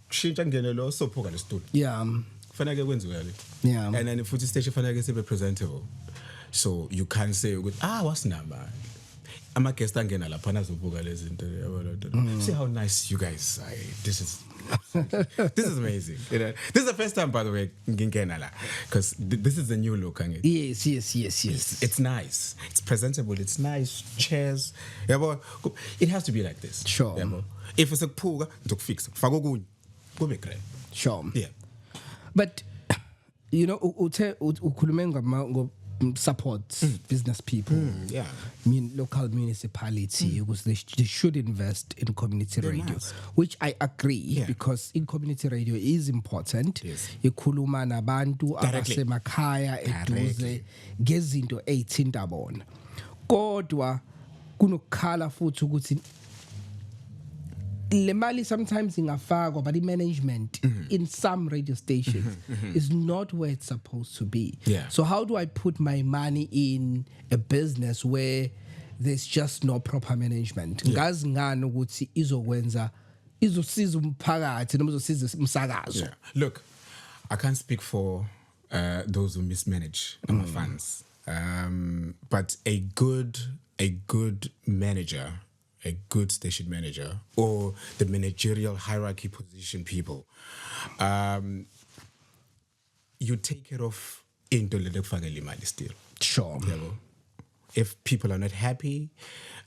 shintsha ngene lo sophuka le studio. Yeah. Fanele kwenziwe le. Yeah. And then futhi station fanele sibe presentable. So you can't say what's number. Ama guest angena lapha nazobuka lezi zinto yabo. See how nice you guys are. This is amazing. You know, this is the first time, by the way, because this is a new look. Yes. It's nice. It's presentable. It's nice. Chairs. Yeah, but it has to be like this. Sure. Yeah, if it's a pool, to fix. Go be great. Sure. Yeah. But you know, ukhulume support business people. Yeah. I mean, local municipality because they should invest in community radio, which I agree because in community radio is important. Yes. Ikhuluma nabantu abasemakhaya eduze ngezinto ezithinta bona. Kodwa kunokukhala futhi ukuthi le mali sometimes ingafakwa, but the management in some radio stations is not where it's supposed to be. Yeah. So how do I put my money in a business where there's just no proper management? Ngazi ngani ukuthi izokwenza izosiza umphakathi noma izosiza umsakazo. Yeah. Look, I can't speak for those who mismanage our funds, but a good manager, a good station manager, or the managerial hierarchy position people, you take care of into le kufakela imali still. Sure. If people are not happy,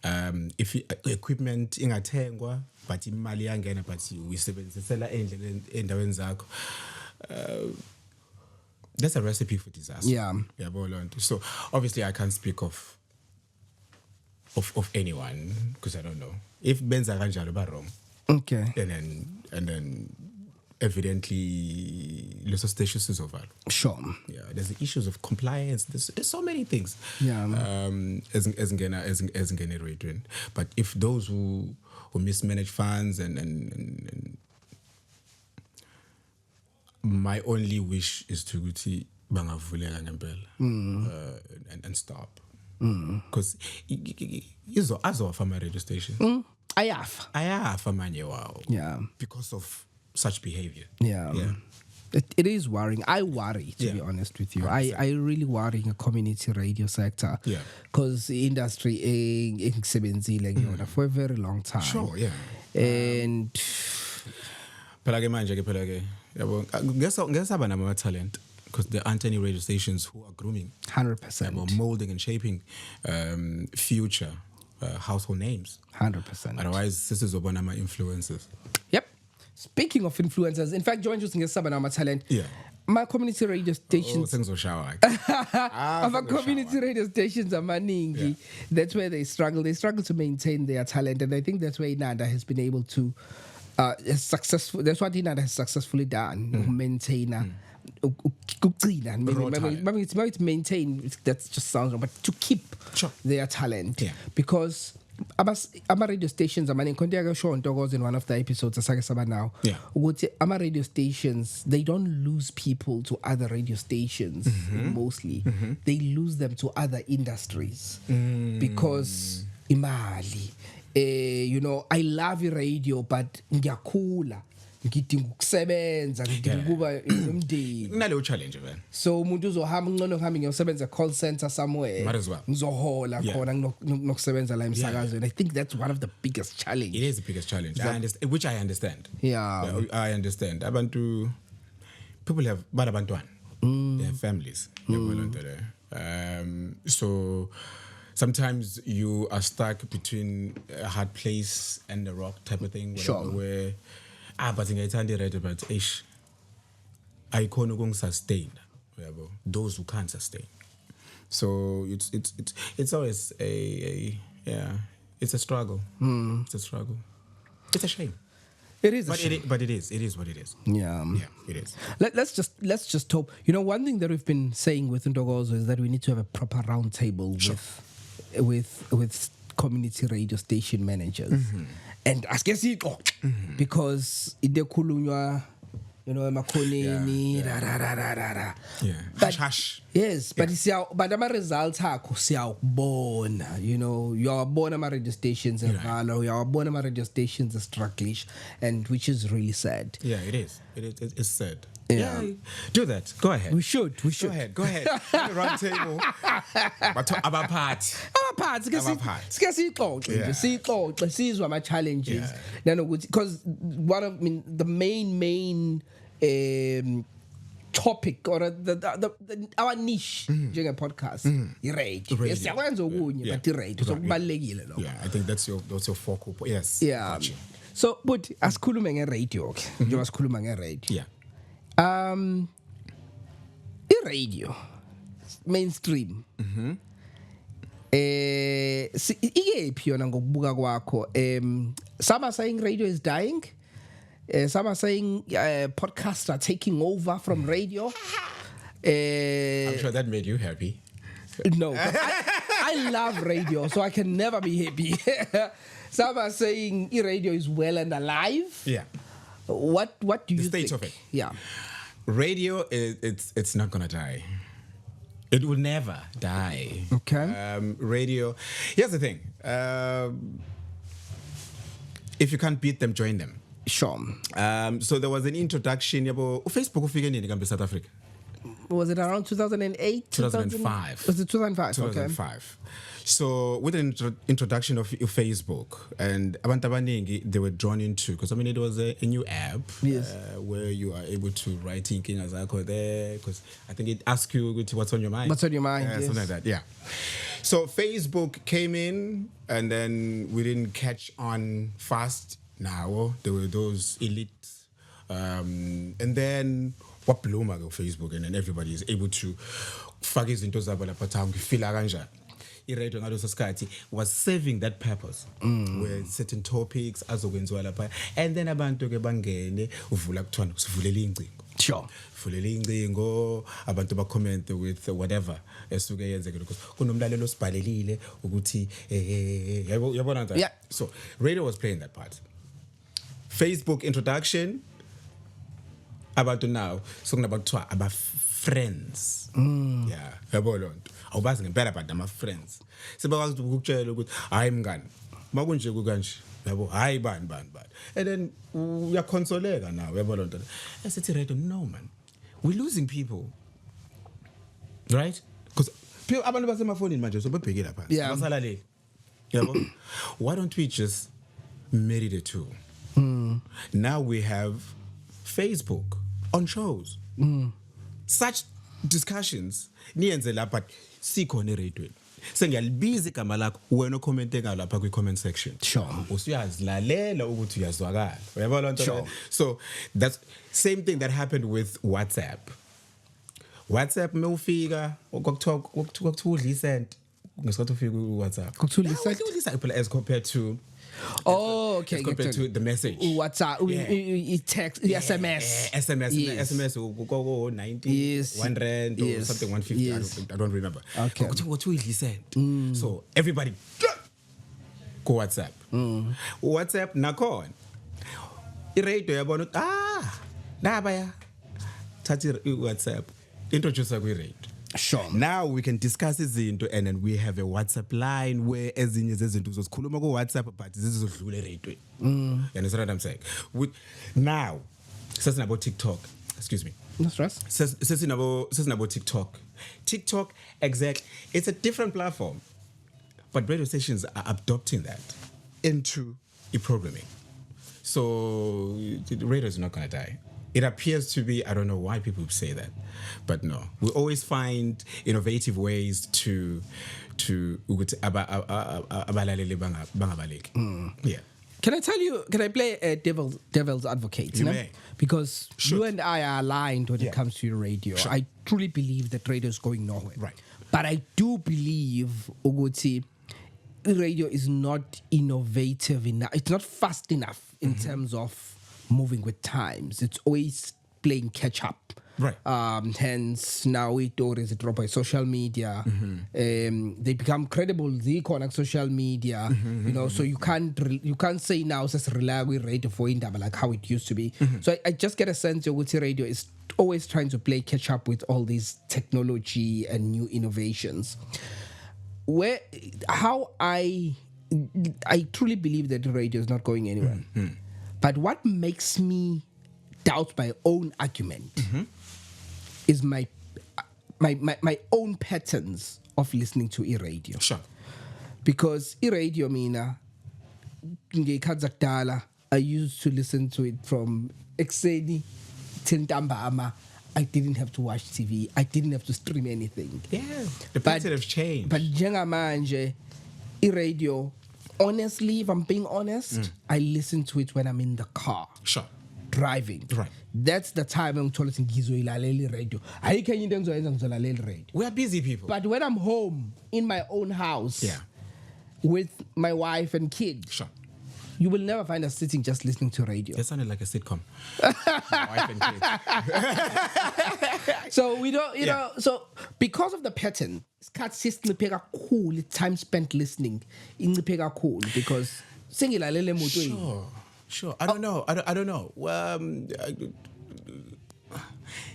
if equipment ingathengwa but imali yangena but uyisebenzisela endleleni endaweni zakho, that's a recipe for disaster. Yeah. So obviously I can't speak of anyone because I don't know if benza kanjalo ba wrong. Okay. And then evidently leso station is over. Sure. Yeah, there's the issues of compliance. There's so many things. Yeah. As radioing. But if those who mismanage funds and my only wish is to see bangavuleka ngempela and stop. Because azofa ama radio station. Ayafa manje wow. Yeah. Because of such behavior. Yeah. It is worrying. I worry, to be honest with you. I really worry in the community radio sector. Yeah. Because the industry is for a very long time. Sure, yeah. And Pelage manje pelage. Guess aba nama talent because there aren't any radio stations who are grooming 100%. Molding and shaping future household names. 100%. Otherwise, this is one of my influences. Yep. Speaking of influencers, in fact, join us in Sabana Talent. Yeah. My community radio stations. Things will shower. My community radio stations are maningi. That's where they struggle. They struggle to maintain their talent, and I think that's where Inanda has been able to successful. That's what Inanda has successfully done. Maintain. Maybe it's maintain. That just sounds wrong, but to keep their talent. Yeah. Because ama radio stations amani kondiaka show ntokozo in one of the episodes asake saba now ukuthi ama radio stations they don't lose people to other radio stations mostly they lose them to other industries because imali you know I love radio but ngiyakhula ngidinga ukusebenza ngidinga kuba nomndeni Kunaleyo challenge man. so umuntu uzohamba ngcono ngihambe ngiyosebenza call center somewhere Might as well. ngizohola Yeah. khona nokusebenza la emsakazweni I think that's one of the biggest It challenges is the biggest challenge. I understand, which I understand. Yeah. I understand. People have balabantwana. They have families. So sometimes you are stuck between a hard place and a rock type of thing. Sure. Where but ngiyayithanda iRadio but ayikhona ukungisustain. Those who can't sustain. So it's always it's a struggle. It's a struggle. It's a shame. it is a But shame. it is what it is. Yeah. It is. Let's just hope. You know, one thing that we've been saying with Ndogozo is that we need to have a proper round table with community radio station managers. And I guess because idekhulunywa emakhoneni da. Yeah. But- Hush. Yes, but but ama results akho siyawubona, uyawabona ama radio stations evala, uyawabona ama radio stations strugglish, and which is really sad. Yeah, it is. It's sad. Yeah. Do that. Go ahead. We should. Go ahead. Have a round table. Abaphathi. Abaphathi. Sike sixoxe Yeah. nje sixoxe sizwe ama challenges Yeah. nanokuthi because the main topic or our niche njenge podcast i-radio Radio. siyakwenza okunye Yeah. but i-radio so kubalekile lokho. Yeah, I think that's your focal point. Yes. Yeah. Gotcha. So but asikhulume nge-radio ke njengoba sikhuluma nge-radio Yeah. i-radio mainstream ikephi yona ngokubuka kwakho some are saying radio is dying, some are saying podcasts are taking over from radio. I'm sure that made you happy. No, but I love radio, so I can never be happy. Some are saying radio is well and alive. Yeah. What do you state think? of it. Yeah. Radio it's not gonna die. It will never die. Okay. Radio. Here's the thing. If you can't beat them, join them. Sure. So there was an introduction. Facebook ufike nini kambe South Africa? Was it around 2008? 2005. Was it 2005? 2005. So with the introduction of Facebook and abantu abaningi, they were drawn into, because I mean it was a new app. Yes. Where you are able to write inkinga zakho there, because I think it asks you what's on your mind. What's on your mind, yes. Something like that, yeah. So Facebook came in and then we didn't catch on fast. Now there were those elite and then what blew my Facebook, and then everybody is able to fake izinto zabo lapha town ngifila kanjani. I-radio ngaleso sikhathi was serving that purpose where certain topics azokwenziwa lapha, and then abantu ke bangene uvula kuthiwa sivulela incingo. Sure. Vulela incingo, abantu ba comment with whatever esuke yenzeke, because kunomlalelo osibhalelile ukuthi yabona nje. Yeah. So radio was playing that part. Facebook introduction, abantu now so kunabantu kuthiwa aba friends. Yeah, yabo lonto awubazi ngempela abantu ama friends sebakwazi ukukutshela ukuthi hayi mngani makunje kukanje, yabo hayi bani, and then uyakonsoleka now, yabo lonto esithi radio. No man, we're losing people, right? Because abantu basemafonini manje so bebheke lapha Yeah. basalaleli, yabo. Why don't we just marry the two? Now we have Facebook on shows. Such discussions niyenze lapha sikhona eRadio. Sengiyalibiza igama lakho wena ocommenteka lapha kwi-comment section. Sure. Usuyazilalela ukuthi uyazwakala. Uyabona lonto. Sure. So that's same thing that happened with WhatsApp. WhatsApp mewufika kwakuthiwa udla isent ngesikhathi ufika kuWhatsApp. Kuthiwa udla isent? Udla isent as compared to Okay. as compared to the message. WhatsApp, text, SMS. SMS go 90, Yes. 1 rand or Yes. something 150. Yes. I don't remember. Okay. What we listen. So everybody go WhatsApp. WhatsApp nakhona. I-radio yabona nabaya thathi WhatsApp introduce kwi-radio. Sure. Now we can discuss izinto and then we have a WhatsApp line where ezinye zezinto uzosikhuluma ku WhatsApp but zizodlula eradweni. You understand what I'm saying? Now, sesinabo TikTok. Excuse me. That's right. Sesinabo TikTok. TikTok, exactly. It's a different platform. But radio stations are adopting that into programming. So the radio is not going to die. It appears to be, I don't know why people say that, but no. We always find innovative ways to abalaleli bangabaleki. Yeah. Can I play a devil's advocate? You may. Because you and I are aligned when it comes to radio. Sure. I truly believe that radio is going nowhere. Right. But I do believe, Uguti, radio is not innovative enough. It's not fast enough in terms of moving with times. It's always playing catch up. Right. Hence, now it always drop by social media. They become credible. They connect social media. You know, so you can't say now just rely with radio for indaba like how it used to be. So I just get a sense that radio is always trying to play catch up with all these technology and new innovations. How I truly believe that radio is not going anywhere. But what makes me doubt my own argument is my own patterns of listening to e-radio. Sure. Because e-radio mina ngeyikhathi zakudala, I used to listen to it from ekseni till ntambama. I didn't have to watch TV. I didn't have to stream anything. Yeah. The pattern have changed. But njengamanje e-radio, honestly, if I'm being honest, I listen to it when I'm in the car. Sure. Driving. Right. That's the time I'm told ngizoyilalela radio. Ayikho into engizoyenza ngizolalela radio. We are busy people. But when I'm home in my own house with my wife and kids, Sure. you will never find us sitting just listening to radio. That sounded like a sitcom. My wife and kids. So we don't, you know, so because of the pattern, time spent listening, cool because Sure. I don't know. I don't know.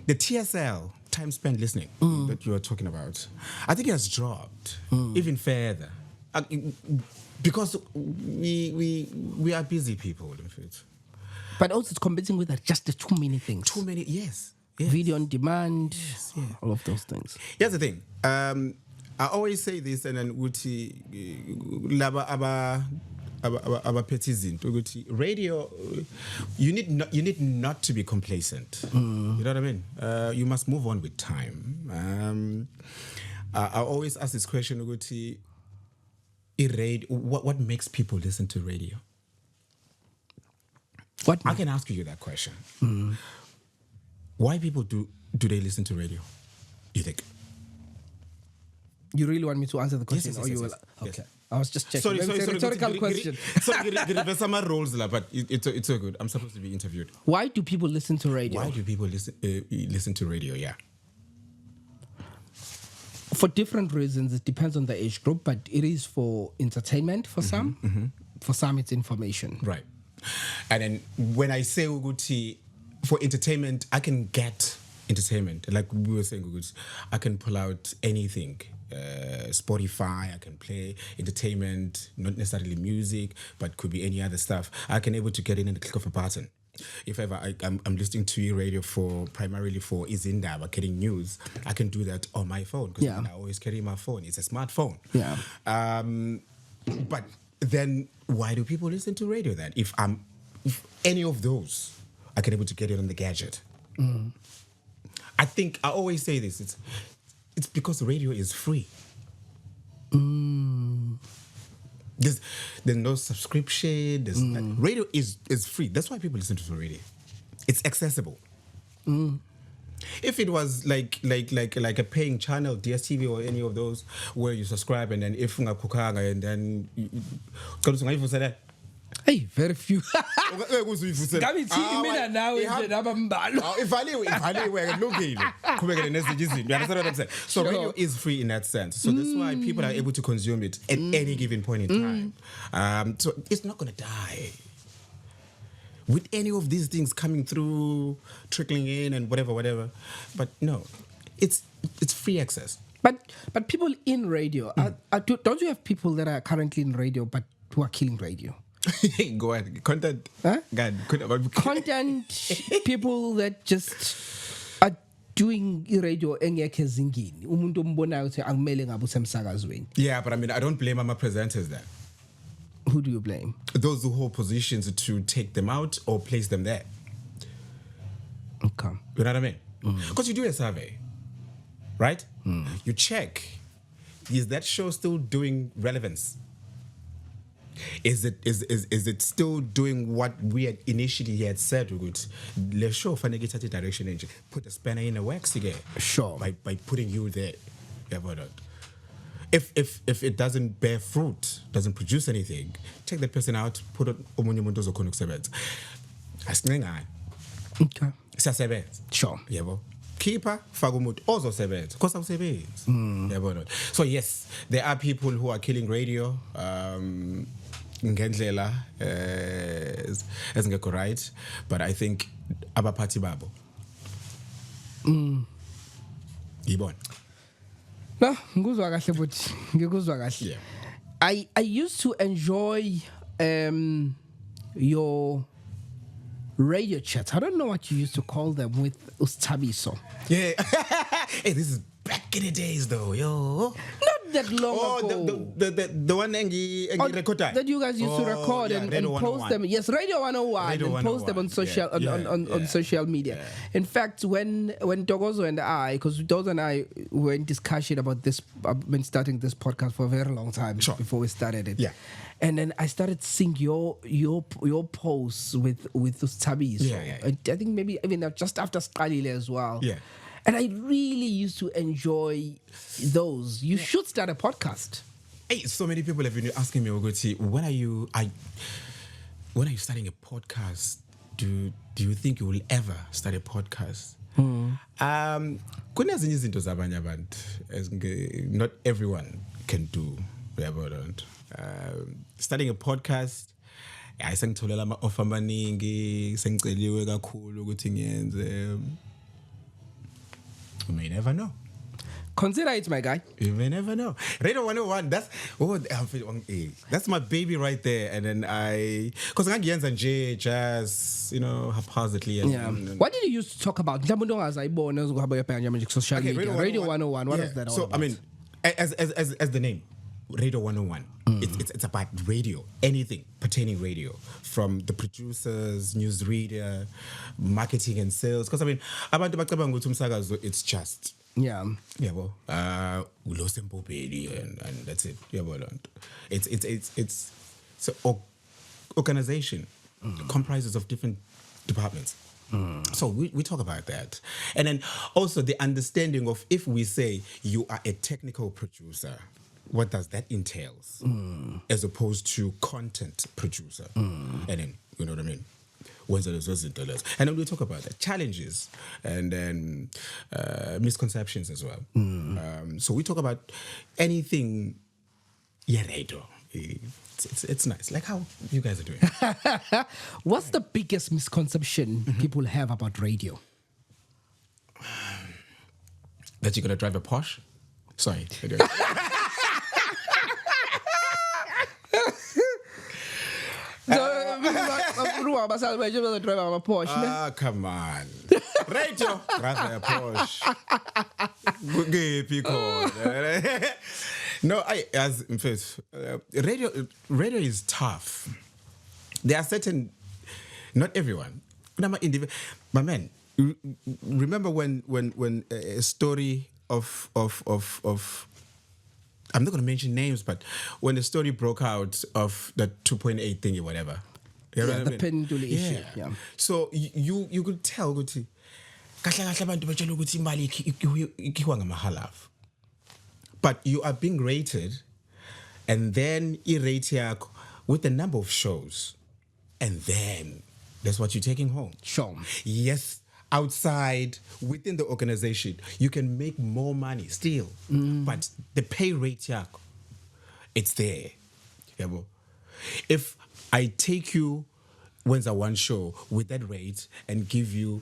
The TSL, time spent listening, that you are talking about, I think it has dropped even further. Because we are busy people, in fact. But also it's competing with just the too many things. Too many, yes. Video on demand, all of those things. Here's the thing. I always say this, and then uthi laba abaphethe ukuthi radio, you need not to be complacent. You know what I mean? You must move on with time. I always ask this question ukuthi what makes people listen to radio? I can ask you that question. Why people do they listen to radio? You think? You really want me to answer the question? Yes, or you will? yes. Okay. I was just checking. Sorry, It's a rhetorical question. Sorry, some roles, but it's so good. I'm supposed to be interviewed. Why do people listen to radio? Why do people listen to radio? Yeah. For different reasons. It depends on the age group, but it is for entertainment for some. For some, it's information. Right. And then when I say Uguti, for entertainment, I can get entertainment. Like we were saying, Uguti, I can pull out anything. Spotify, I can play entertainment, not necessarily music, but could be any other stuff. I can able to get in the click of a button. If ever I'm listening to radio primarily for Izindaba, getting news, I can do that on my phone because I always carry my phone. It's a smartphone. Yeah. But then why do people listen to radio then? If any of those, I can able to get it on the gadget. I think I always say this. It's because radio is free. There's no subscription. Radio is free. That's why people listen to the radio. It's accessible. If it was like a paying channel, DSTV or any of those where you subscribe and then if ungakukanga and then hey, very few. So radio is free in that sense. So that's why people are able to consume it at any given point in time. So it's not going to die. With any of these things coming through, trickling in and whatever. But no, it's free access. But people in radio, don't you have people that are currently in radio but who are killing radio? Go ahead. Content. Huh? God, Content people that just are doing radio engekho ezingeni. Umuntu ombonayo uthi angimele ngabe usemsakazweni. Yeah, but I mean, I don't blame our presenters there. Who do you blame? Those who hold positions to take them out or place them there. Okay. You know what I mean? Because you do a survey, right? You check, is that show still doing relevance? Is it still doing what we had initially had said we would? Let's show fanagita direction engine. Put a spanner in the works again. Sure. By putting you there. Yeah, but if it doesn't bear fruit, doesn't produce anything, take that person out, put it omunye umuntu ozokhona ukusebenza. Asingengani. Okay. Siyasebenza. Sure. Yebo. Keeper faka umuntu ozosebenza. Because awusebenzi. Yebo. So yes, there are people who are killing radio. Ngendlela ezingekho right, but I think abaphathi babo. Yibona. No, ngikuzwa kahle futhi. Ngikuzwa kahle. Yeah. I used to enjoy your radio chats. I don't know what you used to call them with Ustabiso. Yeah. Hey, this is back in the days though, yo. Not that long ago. The one engi recorded that you guys used to record and post them. Yes, Radio 101 Radio and post them on social on social media. Yeah. In fact, when Togozo and I, because Togozo and I were in discussion about this, I've been starting this podcast for a very long time before we started it. Yeah. And then I started seeing your posts with those tabbies. Yeah. I think maybe even just after Skalile as well. Yeah. And I really used to enjoy those. You should start a podcast. Hey, so many people have been asking me, Ogoti, when are you starting a podcast? Do you think you will ever start a podcast? Kunezinye izinto zabanye abantu not everyone can do. Starting a podcast, sengitholela ama-offer amaningi, sengiceliwe kakhulu ukuthi ngiyenze. You may never know. Consider it, my guy. You may never know. Radio 101, that's my baby right there. And then because I'm nje jazz, haphazardly. What did you used to talk about? Radio 101. What is that all about? I mean, as the name, Radio 101. It's about radio, anything pertaining radio, from the producers, newsreader, marketing and sales. Because I mean, abantu bacabanga ukuthi umsakazo it's just ulo sempopeli and that's it. It's an organization comprises of different departments. So we talk about that. And then also the understanding of if we say you are a technical producer, what does that entail as opposed to content producer? And then, you know what I mean? And then we talk about that, challenges and then misconceptions as well. So we talk about anything. Radio. It's nice. Like how you guys are doing. What's the biggest misconception people have about radio? That you're going to drive a Porsche? Sorry. Come on. Radio, drive a Porsche. No, radio is tough. There are certain, not everyone. My man, remember when a story of I'm not going to mention names, but when the story broke out of the 2.8 thingy, whatever. You know what I mean? Pendulum issue. Yeah. So you could tell, but you are being rated, and then irate with the number of shows, and then that's what you're taking home. Sure. Yes. Outside, within the organization, you can make more money still. But the pay rate, it's there. If I take you Wednesday one show with that rate and give you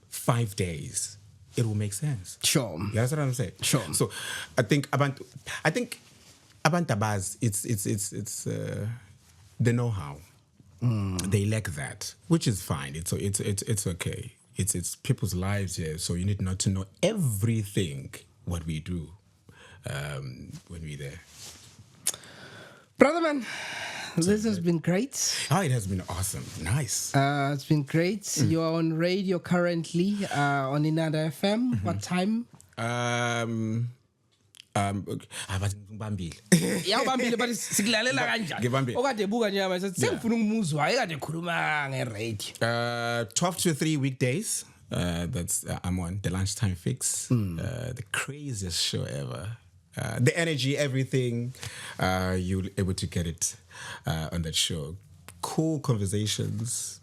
5 days, it will make sense. Sure. You understand what I'm saying? Sure. So I think Abantabaz, it's the know-how. They lack that, which is fine. It's okay. It's people's lives here, so you need not to know everything what we do when we're there. Brother man, this has been great. Oh, it has been awesome. Nice. It's been great. You're on radio currently on Inanda FM. What time? Bathi ngibambile. Yawubambile but sikulalela kanjani? Ngibambile. Okade buka nje manje sengifuna ukumuzwa ayekade ekhuluma nge-radio. 12 to 3 weekdays. That's I'm on the lunchtime fix. The craziest show ever. The energy, everything. You'll able to get it on that show. Cool conversations.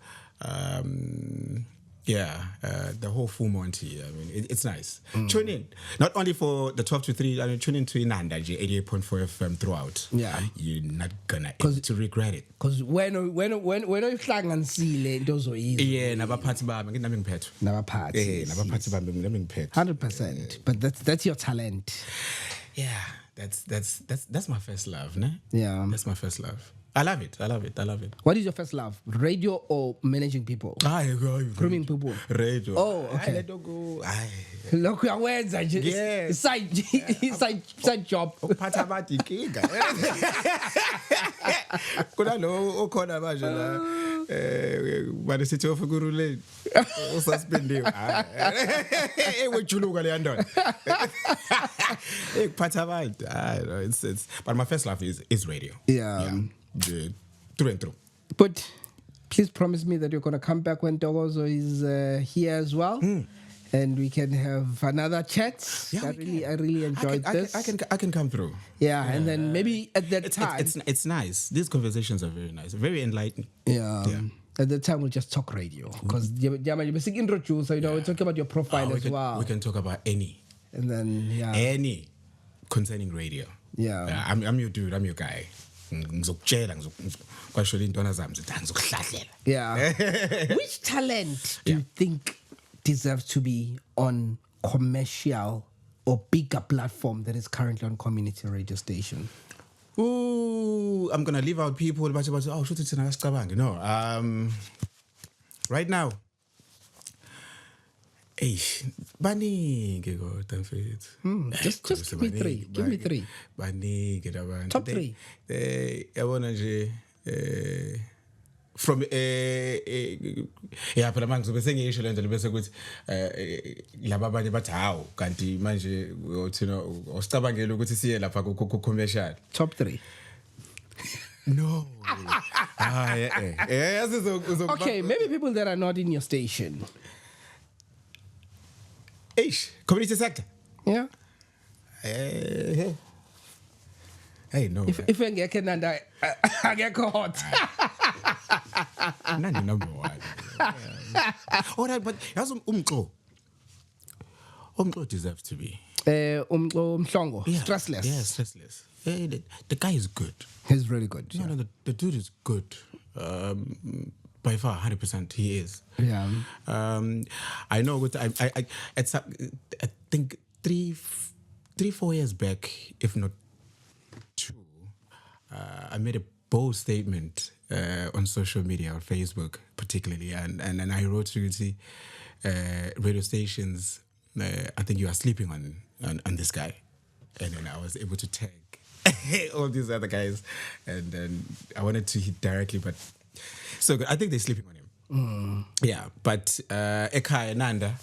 The whole full Monty. I mean, it's nice. Tune in. Not only for the 12 to 3, I mean, tune in to Inanda, 88.4 FM throughout. Yeah. You're not gonna able to regret it. Because when uhlanganisile into ozoyiza. Yeah, nabaphathi bami nginami ngiphethe. Nabaphathi. Nabaphathi bami nginami ngiphethe. 100%. But that's your talent. Yeah, that's my first love, ne? Yeah. That's my first love. I love it. What is your first love? Radio or managing people? Grooming people. Radio. Oh, okay. Let go. Look, yawenza nje. Yes. Side job. Uphatha abantu inkinga. Kunalo okhona manje la. Bani sithi ofukuruleni. Ususpendiwe. Ewejuluka le ndona. Ekuphatha abantu. It's but my first love is radio. Yeah. Through and through. But please promise me that you're going to come back when Togozo is here as well. And we can have another chat. Yeah, I really enjoyed this. I can come through. Yeah, and then maybe at that time. It's nice. These conversations are very nice, very enlightening. Yeah. At the time, we'll just talk radio. Because you're basic introduce, so we're talking about your profile as well. We can talk about any. And then, any concerning radio. Yeah. I'm your dude, I'm your guy. Ngizokutshela ngizokwashela intwana zami ngizokuhlahlela. Yeah. Which talent do you think deserves to be on commercial or bigger platform that is currently on community radio station? Ooh, I'm gonna leave out people but should it's no. Right now. Baningi kodwa mfethu. Just give me three. Give me three. Baningi abantu. Top three. Yabona nje from phela manje bese ngiyisho lento bese kuthi laba abanye bathi hawo kanti manje uthina usicabangela ukuthi siye lapha ku commercial. Top three. No. Okay, maybe people that are not in your station. Community sector. Yeah. Hey, no. If I get Nanda, I get caught. Nani number one. All right, but how's Umklo deserves to be. Mhlongo. Yeah. Stressless. Yeah, stressless. Hey, the guy is good. He's really good. No, the dude is good. By far, 100% he is. Yeah. I know. I think 3-4 years back, if not 2, I made a bold statement on social media, on Facebook particularly, and I wrote to the radio stations. I think you are sleeping on this guy, and then I was able to tag all these other guys, and then I wanted to hit directly, but. So good. I think they're sleeping on him. Yeah, but Ekhaya Nanda,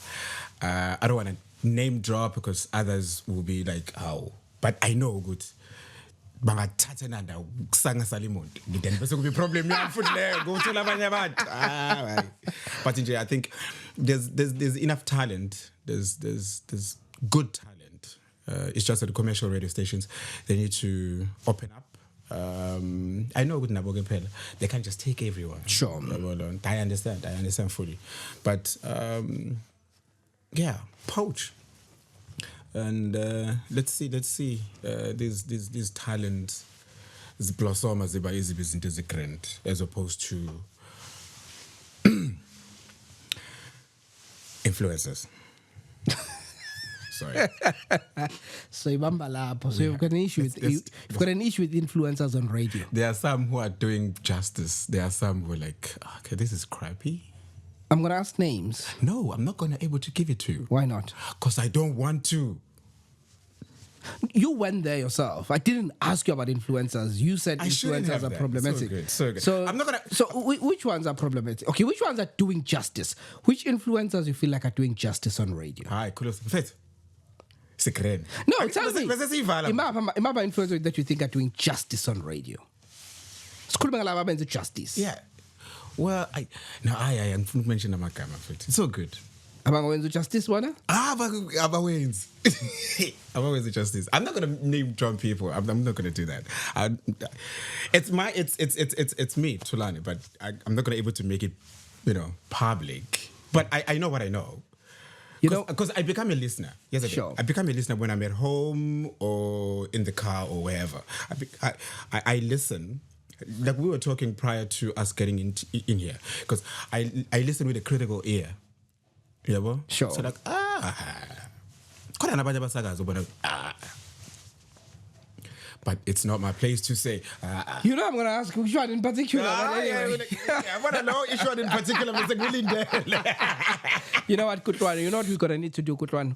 I don't want to name drop because others will be like, "How?" But I know good. Bangathatha Nanda kusanga salimuntu. Then bese kubi problem ya futhi le go thola abanye abantu. But I think there's enough talent. There's good talent. It's just that the commercial radio stations they need to open up. I know with Naboge Pella, they can't just take everyone. Sure. I understand fully. But poach. And let's see these talents blossom as they easy business grand as opposed to influencers. Sorry. So ibamba lapho. So you've got an issue with you've got an issue with influencers on radio. There are some who are doing justice. There are some who are like, okay, this is crappy. I'm gonna ask names. No, I'm not gonna able to give it to you. Why not? Because I don't want to. You went there yourself. I didn't ask you about influencers. You said I shouldn't influencers have are that. problematic. So good. So I'm not gonna. So which ones are problematic? Okay, which ones are doing justice? Which influencers you feel like are doing justice on radio? Hi, Kulos. Faith. Secret. No, tell me. Imaba influencers that you think are doing justice on radio. Sikhuluma ngalabo abenza justice. Yeah. Well, I am mention amagama futhi. It's so good. Abangawenza justice wona? Abawenzi. Abawenzi justice. I'm not gonna name drop people. I'm not gonna do that. It's me, Thulani, but I'm not gonna able to make it, public. But I know what I know. Because I become a listener. Yes, I do. Sure. I become a listener when I'm at home or in the car or wherever. I listen. Like we were talking prior to us getting in here, because I listen with a critical ear. Yeah, well? Sure. So like, but it's not my place to say. I'm going to ask which one in particular. I want to know which one in particular, Mr. Gwilinde. You know what, Kutwan? You know what we're going to need to do, Kutwan?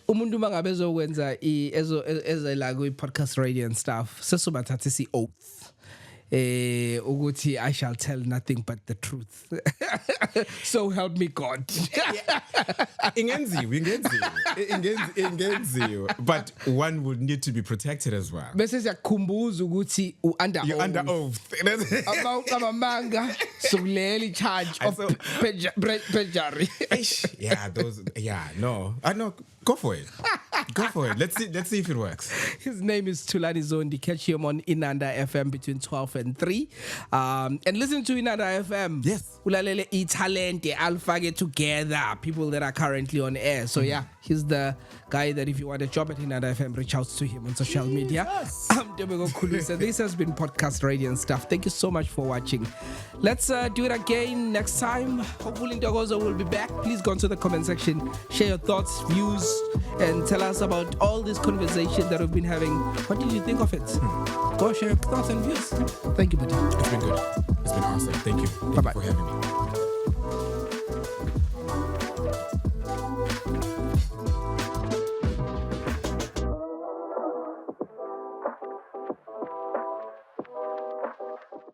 Umuntu mangabe ezokwenza ezelago i-podcast radio and stuff, sesobathathisa i-oath. Uguti, I shall tell nothing but the truth. So help me God. Ingenziwe. But one would need to be protected as well. Bese siyakukhumbuza ukuthi under You're under oath. Amanga sokuleli charge of perjury. No. I know. Go for it. Let's see if it works. His name is Thulani Zondi. Catch him on Inanda FM between 12 and 3. And listen to Inanda FM. Yes. Ulalele italente alfage together. People that are currently on air. So yeah, he's the guy that if you want a job at Inanda FM, reach out to him on social media. Yes. I'm Debego Khulusa. This has been Podcast Radio and Stuff. Thank you so much for watching. Let's do it again next time. Hopefully Ntokozo will be back. Please go into the comment section, share your thoughts, views, and tell us about all this conversation that we've been having. What did you think of it? Go share your thoughts and views. Thank you, buddy. It's been good. It's been awesome. Thank you. Bye-bye. For having me.